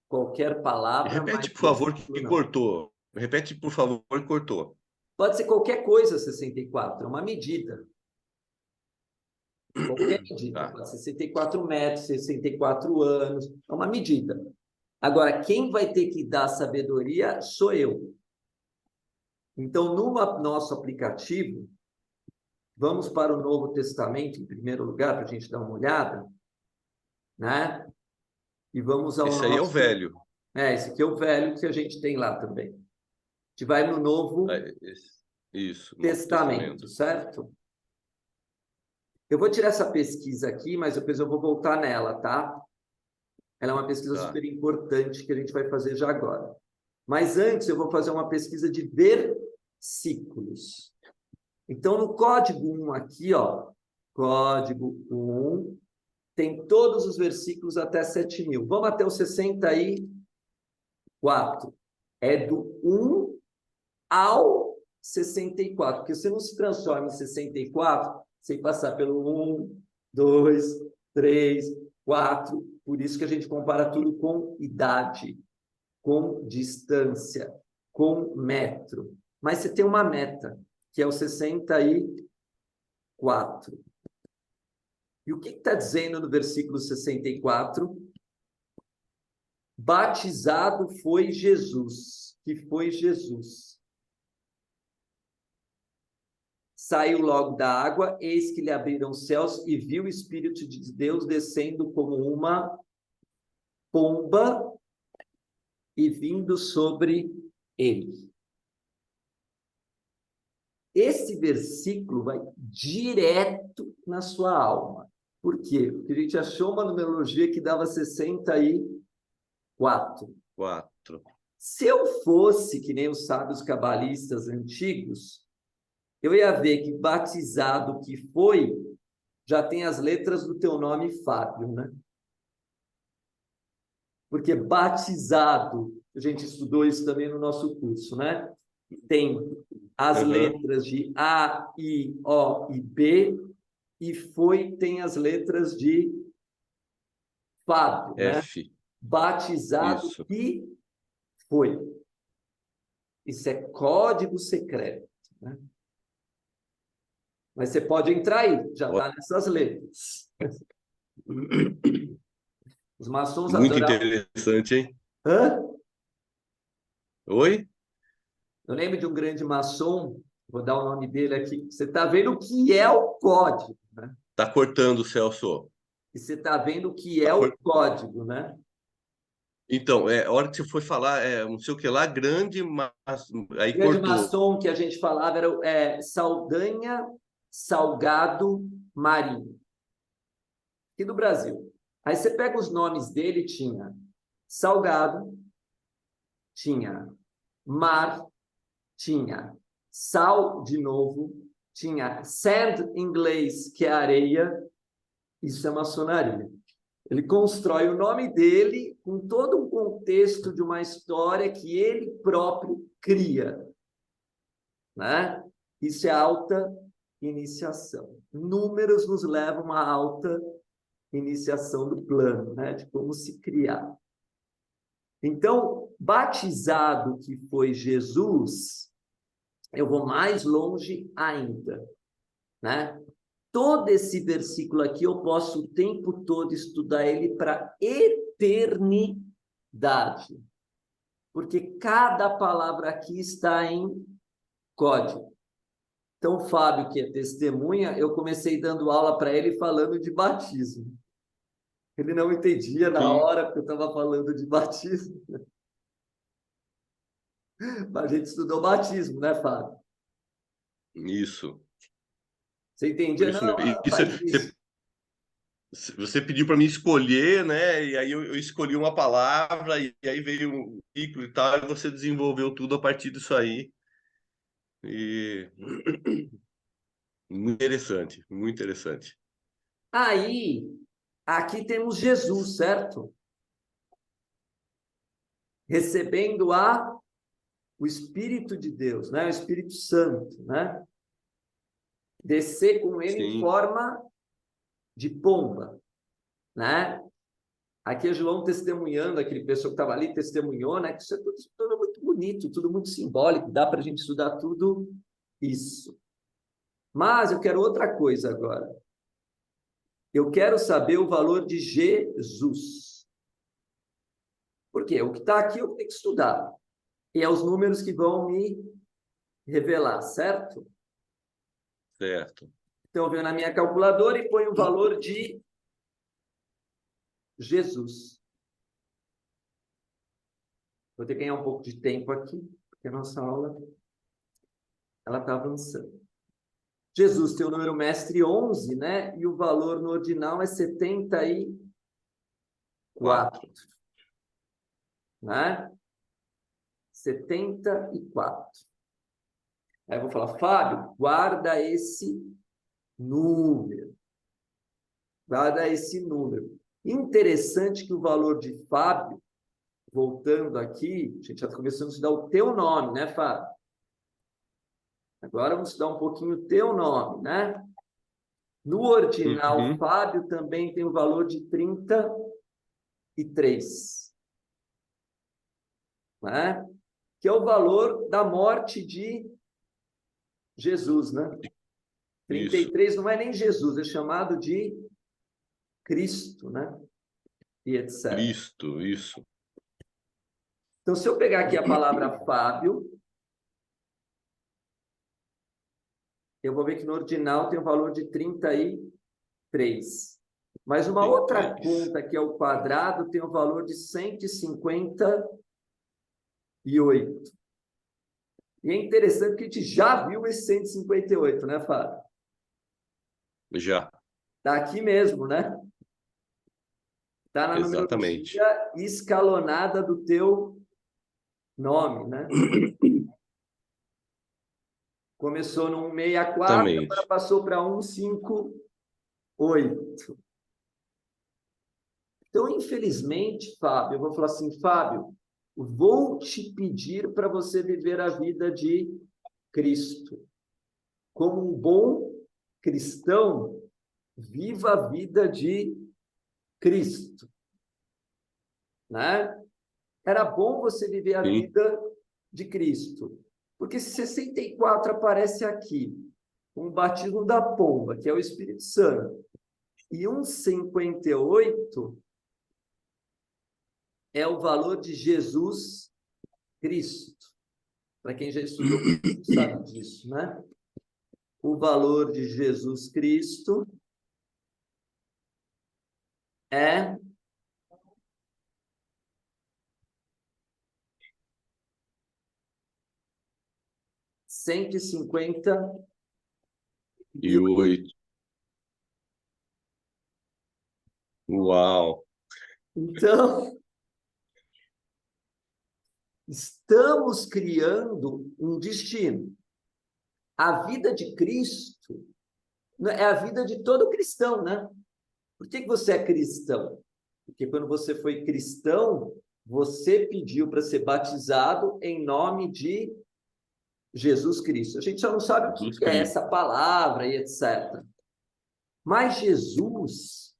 Qualquer palavra, Repete, mas por favor, versículo que não. cortou. Repete, por favor, que cortou. Pode ser qualquer coisa, 64, é uma medida. Qualquer medida. Tá. Pode ser 64 metros, 64 anos, é uma medida. Agora, quem vai ter que dar sabedoria sou eu. Então, no nosso aplicativo, Vamos para o Novo Testamento, em primeiro lugar, para a gente dar uma olhada, né? E vamos ao Esse aí é o nosso... velho. Esse aqui é o velho que a gente tem lá também. A gente vai no Novo Isso, Novo Testamento, Testamento. certo? Eu vou tirar essa pesquisa aqui, mas depois eu vou voltar nela, tá? Ela é uma pesquisa Tá. super importante que a gente vai fazer já agora. Mas antes eu vou fazer uma pesquisa de versículos. Então, no código 1 aqui, ó, código 1, tem todos os versículos até 7.000. Vamos até o 64. É do 1 ao 64, porque você não se transforma em 64 sem passar pelo 1, 2, 3, 4. Por isso que a gente compara tudo com idade, com distância, com metro. Mas você tem uma meta, que é o 64. E o que está dizendo no versículo 64? Batizado foi Jesus, que foi Jesus. Saiu logo da água, eis que lhe abriram os céus e viu o Espírito de Deus descendo como uma pomba e vindo sobre ele. Esse versículo vai direto na sua alma. Por quê? Porque a gente achou uma numerologia que dava 64. 4. Se eu fosse que nem os sábios cabalistas antigos, eu ia ver que batizado que foi, já tem as letras do teu nome, Fábio, né? Porque batizado, a gente estudou isso também no nosso curso, né? Tem as letras de A, I, O e B, e foi tem as letras de Fábio, né? F. Batizado Isso. que foi. Isso é código secreto, né? Mas você pode entrar aí, já está nessas letras. Os maçons Muito adoravam. interessante, hein? Hã? Oi? Eu lembro de um grande maçom, vou dar o nome dele aqui. Você está vendo o que é o código, né? Tá cortando, Celso. E você está vendo o que Tá é o cor... código, né? Então, a hora que você foi falar, não sei o que lá, grande, mas O aí grande cortou. maçom que a gente falava era Saldanha Salgado Marinho, aqui do Brasil. Aí você pega os nomes dele, tinha Salgado, tinha Mar, tinha Sal de novo, tinha Sand em inglês, que é areia. Isso é maçonaria. Ele constrói o nome dele com todo um contexto de uma história que ele próprio cria, né? Isso é alta iniciação. Números nos levam a alta iniciação do plano, né? De como se criar. Então, batizado que foi Jesus, eu vou mais longe ainda, né? Todo esse versículo aqui eu posso o tempo todo estudar ele para eternidade, porque cada palavra aqui está em código. Então, Fábio, que é testemunha, eu comecei dando aula para ele falando de batismo. Ele não entendia na Sim, hora, porque eu estava falando de batismo. Mas a gente estudou batismo, né, Fábio? isso. Você entendia? Isso Não, mesmo. Isso, faz isso. você pediu para mim escolher, né? E aí eu escolhi uma palavra, e aí veio um ciclo e tal, e você desenvolveu tudo a partir disso aí. E muito interessante, muito interessante. Aí, aqui temos Jesus, certo? Recebendo o Espírito de Deus, né? O Espírito Santo, né? Descer com ele em Sim, forma de pomba, né? Aqui é João testemunhando, aquele pessoa que estava ali testemunhou, né? Que isso é tudo muito bonito, tudo muito simbólico, dá para a gente estudar tudo isso. Mas eu quero outra coisa agora. Eu quero saber o valor de Jesus. Por quê? O que está aqui eu tenho que estudar. E é os números que vão me revelar, certo? certo. Então, eu venho na minha calculadora e ponho o valor de Jesus. Vou ter que ganhar um pouco de tempo aqui, porque a nossa aula ela está avançando. Jesus tem o número mestre 11, né? E o valor no ordinal é 74. Né? 74. Aí eu vou falar, Fábio, guarda esse número. Guarda esse número. Interessante que o valor de Fábio, voltando aqui, a gente já está começando a estudar o teu nome, né, Fábio? Agora vamos estudar um pouquinho o teu nome, né? No ordinal, Fábio também tem o valor de 33. Né? Que é o valor da morte de Jesus, né? 33 isso. Não é nem Jesus, é chamado de Cristo, né? E etc. Cristo, isso. Então, se eu pegar aqui a palavra Fábio, eu vou ver que no ordinal tem o valor de 33. Mas uma outra conta, que é o quadrado, tem o valor de 158. E é interessante que a gente já viu esse 158, né, Fábio? Já. Está aqui mesmo, né? Está na numerologia escalonada do teu nome, né? Começou no 164, agora passou para 158. Então, infelizmente, Fábio, eu vou falar assim, Fábio, vou te pedir para você viver a vida de Cristo. Como um bom cristão, viva a vida de Cristo. Né? Era bom você viver a vida de Cristo. Porque se 64 aparece aqui, um batismo da pomba, que é o Espírito Santo, e 158 é o valor de Jesus Cristo. Para quem já estudou, sabe disso, né? O valor de Jesus Cristo é 158. Uau! Então, estamos criando um destino. A vida de Cristo é a vida de todo cristão, né? Por que você é cristão? Porque quando você foi cristão, você pediu para ser batizado em nome de Jesus Cristo. A gente só não sabe o que é essa palavra e etc. Mas Jesus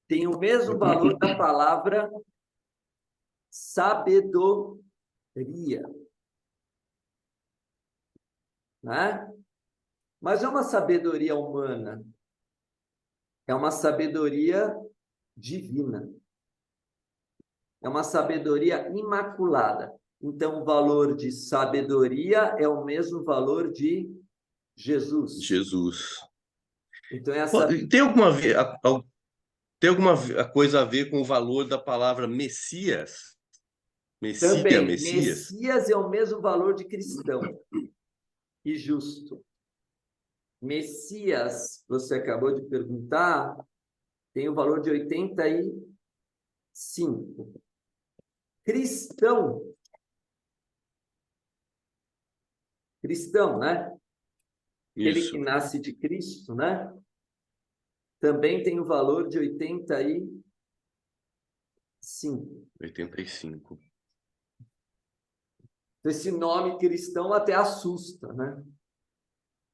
tem o mesmo valor da palavra sabedoria. Né? Mas é uma sabedoria humana. É uma sabedoria divina. É uma sabedoria imaculada. Então, o valor de sabedoria é o mesmo valor de Jesus. Jesus. Então, essa... Tem alguma coisa a ver com o valor da palavra Messias? Também, Messias? Messias é o mesmo valor de cristão e justo. Messias, você acabou de perguntar, tem o valor de 85. Cristão, né? Aquele que nasce de Cristo, né? Também tem o valor de 85. 85. Esse nome cristão até assusta, né?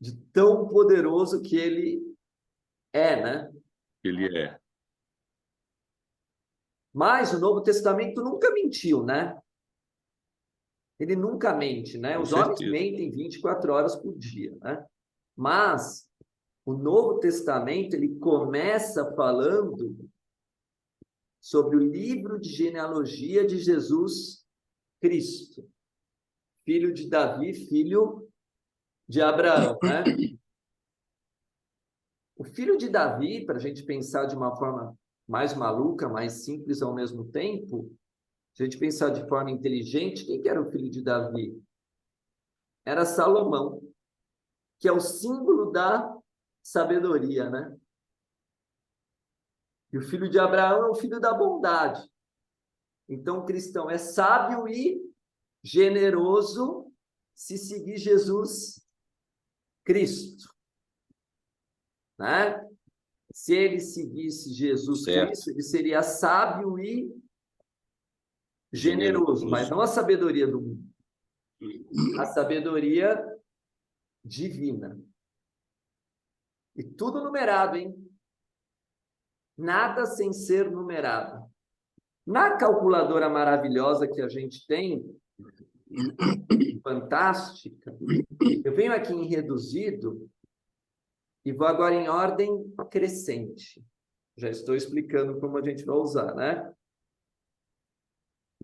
De tão poderoso que ele é, né? Ele é. Mas o Novo Testamento nunca mentiu, né? Ele nunca mente, né? Os homens mentem 24 horas por dia, né? Mas o Novo Testamento, ele começa falando sobre o livro de genealogia de Jesus Cristo, filho de Davi, filho de Abraão, né? O filho de Davi, para a gente pensar de uma forma mais maluca, mais simples ao mesmo tempo, se a gente pensar de forma inteligente, quem que era o filho de Davi? Era Salomão, que é o símbolo da sabedoria, né? E o filho de Abraão é o filho da bondade. Então, o cristão é sábio e generoso se seguir Jesus Cristo, né? Se ele seguisse Jesus Certo. Cristo, ele seria sábio e generoso, mas Generoso. não a sabedoria do mundo, a sabedoria divina. E tudo numerado, hein? Nada sem ser numerado. Na calculadora maravilhosa que a gente tem, fantástica, eu venho aqui em reduzido e vou agora em ordem crescente. Já estou explicando como a gente vai usar, né?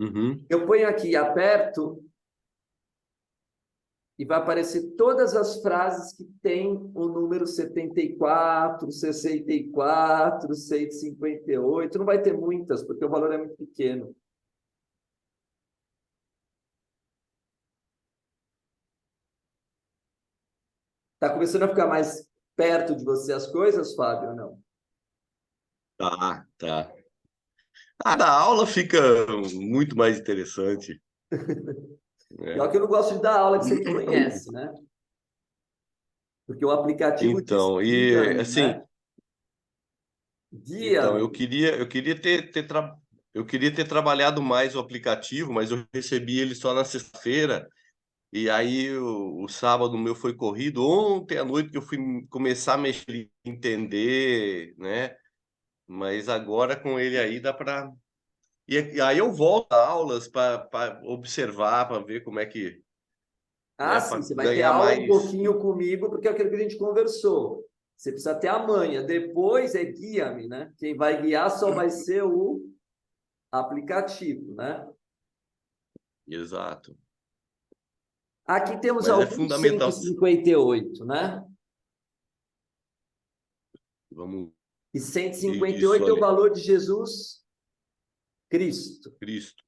Uhum. Eu ponho aqui, aperto, e vai aparecer todas as frases que tem o número 74, 64, 158. Não vai ter muitas, porque o valor é muito pequeno. Está começando a ficar mais perto de você as coisas, Fábio, ou não? Tá, tá. Da aula fica muito mais interessante, E é o né? que eu não gosto de dar aula que você me conhece, né? Porque o aplicativo diz Então, e guia-me, assim, né? então Guia-me. eu queria ter trabalhado mais o aplicativo, mas eu recebi ele só na sexta-feira. E aí o sábado meu foi corrido. Ontem à noite que eu fui começar a mexer, entender, né? Mas agora com ele aí dá para. E aí eu volto a aulas para observar, para ver como é que, Ah, né? sim, Para você vai ter ganhar aula um mais. pouquinho comigo, porque é aquilo que a gente conversou. Você precisa ter a manha. Depois é guia-me, né? Quem vai guiar só vai ser o aplicativo, né? Exato. Aqui temos Mas é alguns fundamental. 158, né? Vamos. E cento e cinquenta e Isso, oito é o Ale. valor de Jesus Cristo. Cristo.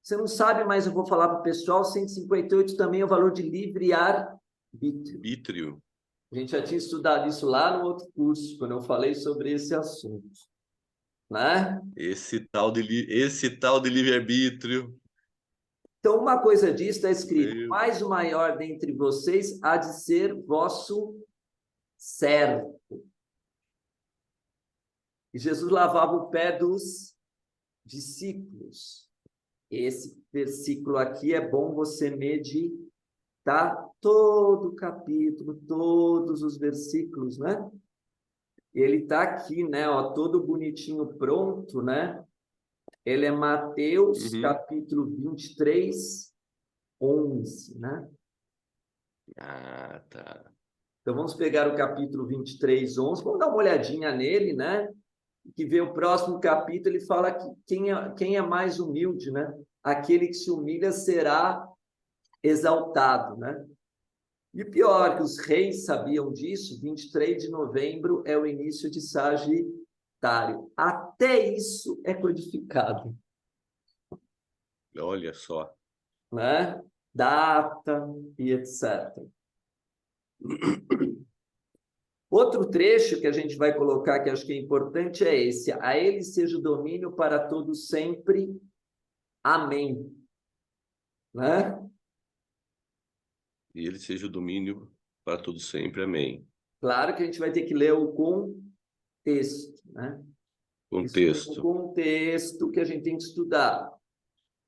Você não sabe, mas eu vou falar para o pessoal, 158 também é o valor de livre-arbítrio. Bítrio. A gente já tinha estudado isso lá no outro curso, quando eu falei sobre esse assunto, né? Esse tal de livre-arbítrio. Então, uma coisa disso está escrito: Meu. mais o maior dentre vocês há de ser vosso servo. E Jesus lavava o pé dos discípulos. Esse versículo aqui é bom você meditar todo o capítulo, todos os versículos, né? Ele está aqui, né? Ó, todo bonitinho pronto, né? Ele é Mateus, Uhum. capítulo 23, 11, né? Ah, tá. Então, vamos pegar o capítulo 23, 11, vamos dar uma olhadinha nele, né? Que vê o próximo capítulo, ele fala que quem é mais humilde, né? Aquele que se humilha será exaltado, né? E pior, que os reis sabiam disso, 23 de novembro é o início de Sagitário. Até isso é codificado, Olha só. né? Data e etc. Outro trecho que a gente vai colocar, que acho que é importante, é esse. A ele seja o domínio para todos sempre. Amém. Né? E ele seja o domínio para todo sempre. Amém. Claro que a gente vai ter que ler o contexto, né? Isso tem um Contexto. contexto que a gente tem que estudar.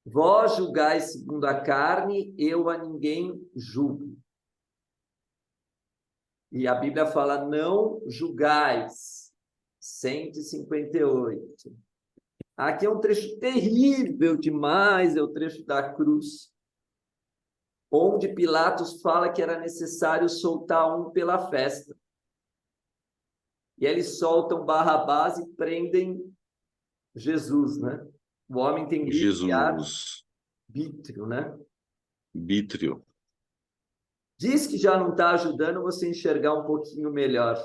Vós julgais segundo a carne, eu a ninguém julgo. E a Bíblia fala, não julgais. 158. Aqui é um trecho terrível demais, é o trecho da cruz, onde Pilatos fala que era necessário soltar um pela festa. E eles soltam Barrabás e prendem Jesus, né? O homem tem Jesus. livre-arbítrio, né? Bítrio. Diz que já não está ajudando você a enxergar um pouquinho melhor.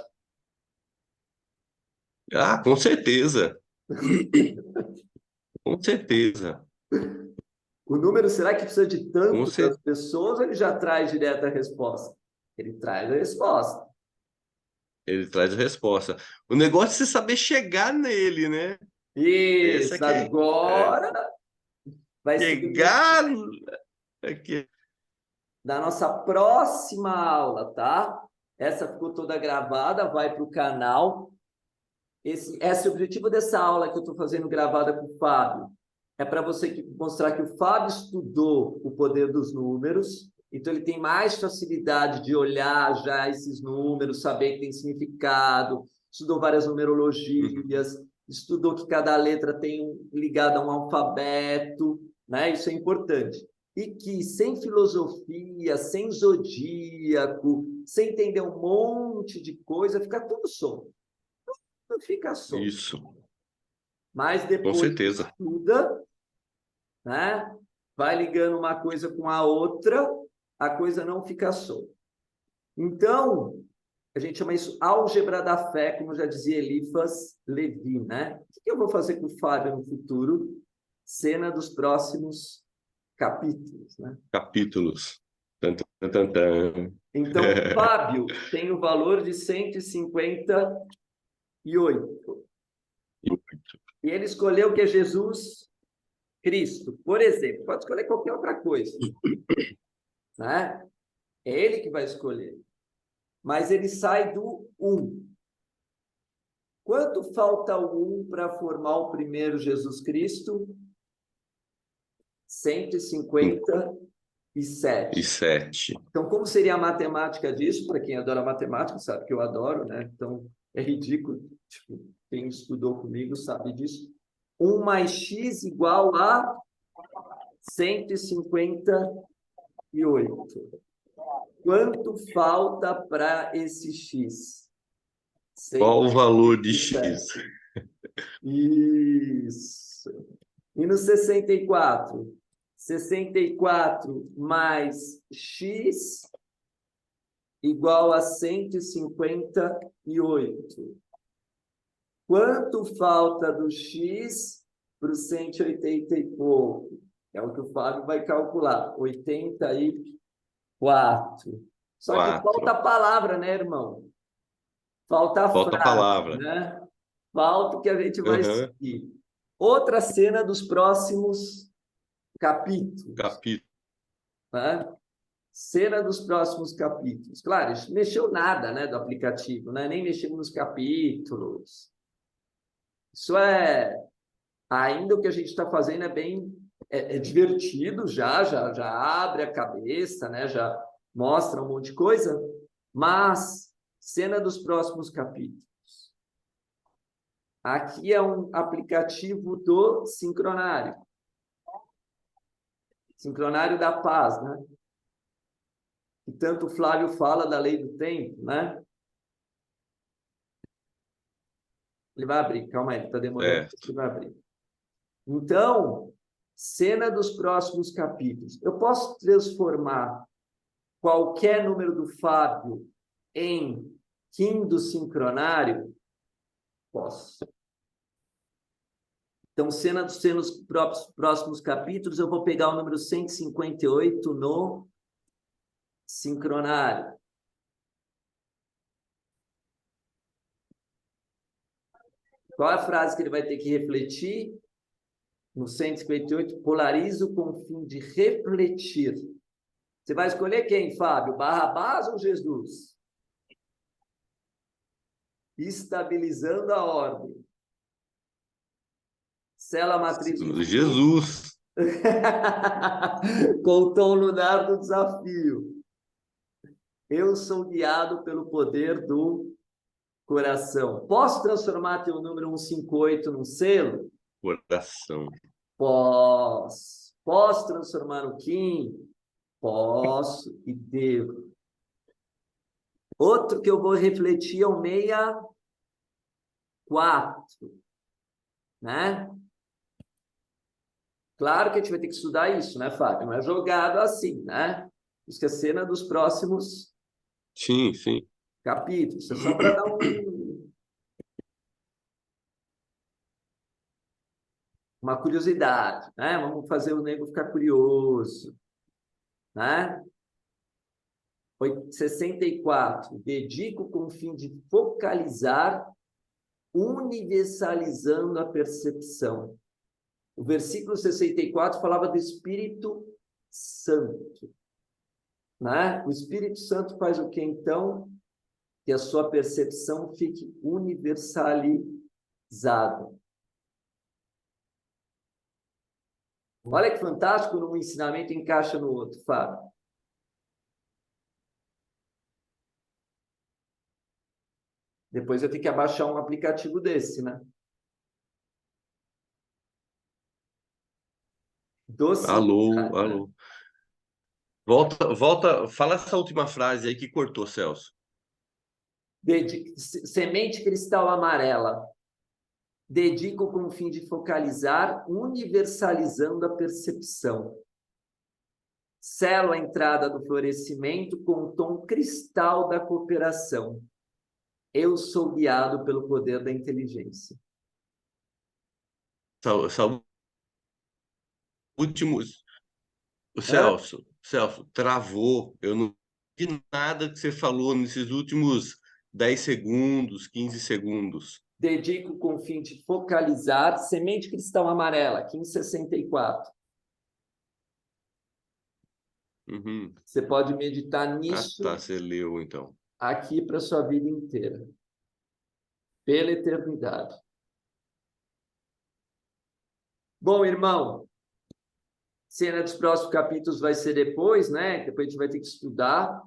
Ah, com certeza. Com certeza. O número, será que precisa de Com tanto das certeza. pessoas ou ele já traz direto a resposta? Ele traz a resposta. Ele traz a resposta. O negócio é você saber chegar nele, né? Essa Isso, que é agora vai ser o chegar aqui. da nossa próxima aula, tá? Essa ficou toda gravada, vai para o canal. Esse é o objetivo dessa aula que eu estou fazendo gravada com o Fábio. É para você mostrar que o Fábio estudou o poder dos números, então ele tem mais facilidade de olhar já esses números, saber que tem significado, estudou várias Uhum. numerologias, estudou que cada letra tem ligada a um alfabeto, né? Isso é importante. E que sem filosofia, sem zodíaco, sem entender um monte de coisa, fica tudo solto. Tudo fica solto. Isso, Mas com depois certeza. estuda, né? Vai ligando uma coisa com a outra, a coisa não fica solta. Então, a gente chama isso álgebra da fé, como já dizia Eliphas Levi, né? O que eu vou fazer com o Fábio no futuro? Cena dos próximos capítulos, né? Capítulos. Tan, tan, tan, tan. Então, Fábio tem o valor de 158. E ele escolheu que é Jesus Cristo. Por exemplo, pode escolher qualquer outra coisa, né? É ele que vai escolher. Mas ele sai do 1. Quanto falta o 1 para formar o primeiro Jesus Cristo? 157. 57. Então, como seria a matemática disso? Para quem adora matemática, sabe que eu adoro, né? Então, é ridículo. Tipo, quem estudou comigo sabe disso. 1 mais x igual a 158. Quanto falta para esse x? Qual o valor de X? 157. Isso. E no 64? 64 mais x igual a 158. Quanto falta do x para o 180 e pouco? É o que o Fábio vai calcular. 84. Só que falta 4. a palavra, né, irmão? Falta a Falta a frase, palavra. né? Falta o que a gente vai Uhum. seguir. Outra cena dos próximos capítulos, Capítulo. né? Cena dos próximos capítulos. Claro, isso mexeu nada, né, do aplicativo, né? Nem mexemos nos capítulos. Isso é ainda o que a gente está fazendo é bem divertido já abre a cabeça, né? Já mostra um monte de coisa, mas cena dos próximos capítulos. Aqui é um aplicativo do Sincronário. Sincronário da Paz, né? E tanto o Flávio fala da lei do tempo, né? Ele vai abrir, calma aí, está demorando, Certo. ele vai abrir. Então, cena dos próximos capítulos. Eu posso transformar qualquer número do Fábio em Kim do Sincronário? Posso. Então, cena dos próximos capítulos, eu vou pegar o número 158 no Sincronário. Qual é a frase que ele vai ter que refletir? No 158, polarizo com o fim de refletir. Você vai escolher quem, Fábio? Barrabás ou Jesus? Estabilizando a ordem. Cela matriz infinita. Jesus. Com o tom lunar do desafio. Eu sou guiado pelo poder do coração. Posso transformar teu número 158 num selo? Coração. Posso. Posso transformar no Kim? Posso e devo. Outro que eu vou refletir é o 64, né? Claro que a gente vai ter que estudar isso, né, Fábio? Não é jogado assim, né? Isso que é cena dos próximos Sim, sim. capítulos. Isso é só para dar uma curiosidade, né? Vamos fazer o nego ficar curioso, né? 64. Dedico com o fim de focalizar, universalizando a percepção. O versículo 64 falava do Espírito Santo, né? O Espírito Santo faz o que, então? Que a sua percepção fique universalizada. Olha que fantástico, um ensinamento encaixa no outro, Fábio. Depois eu tenho que abaixar um aplicativo desse, né? Doce. Alô, alô. Volta, fala essa última frase aí que cortou, Celso. Semente cristal amarela. Dedico com o fim de focalizar, universalizando a percepção. Selo a entrada do florescimento com o tom cristal da cooperação. Eu sou guiado pelo poder da inteligência. Últimos. O Hã? Celso, travou. Eu não vi nada que você falou nesses últimos 10 segundos, 15 segundos. Dedico com o fim de focalizar, semente cristal amarela, 1564. Uhum. Você pode meditar Ah, tá, nisso você leu então. aqui para a sua vida inteira, pela eternidade. Bom, irmão, cena dos próximos capítulos vai ser depois, né? Depois a gente vai ter que estudar.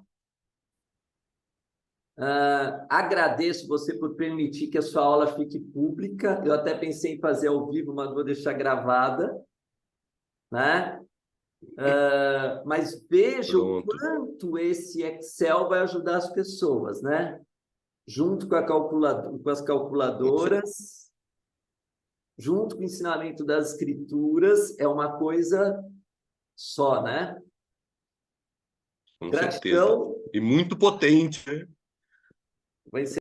Agradeço você por permitir que a sua aula fique pública. Eu até pensei em fazer ao vivo, mas vou deixar gravada, né? Mas veja o Pronto. quanto esse Excel vai ajudar as pessoas, né? Junto com com as calculadoras, junto com o ensinamento das escrituras, é uma coisa só, né? Com certeza. Gratidão. E muito potente, né? Vai ser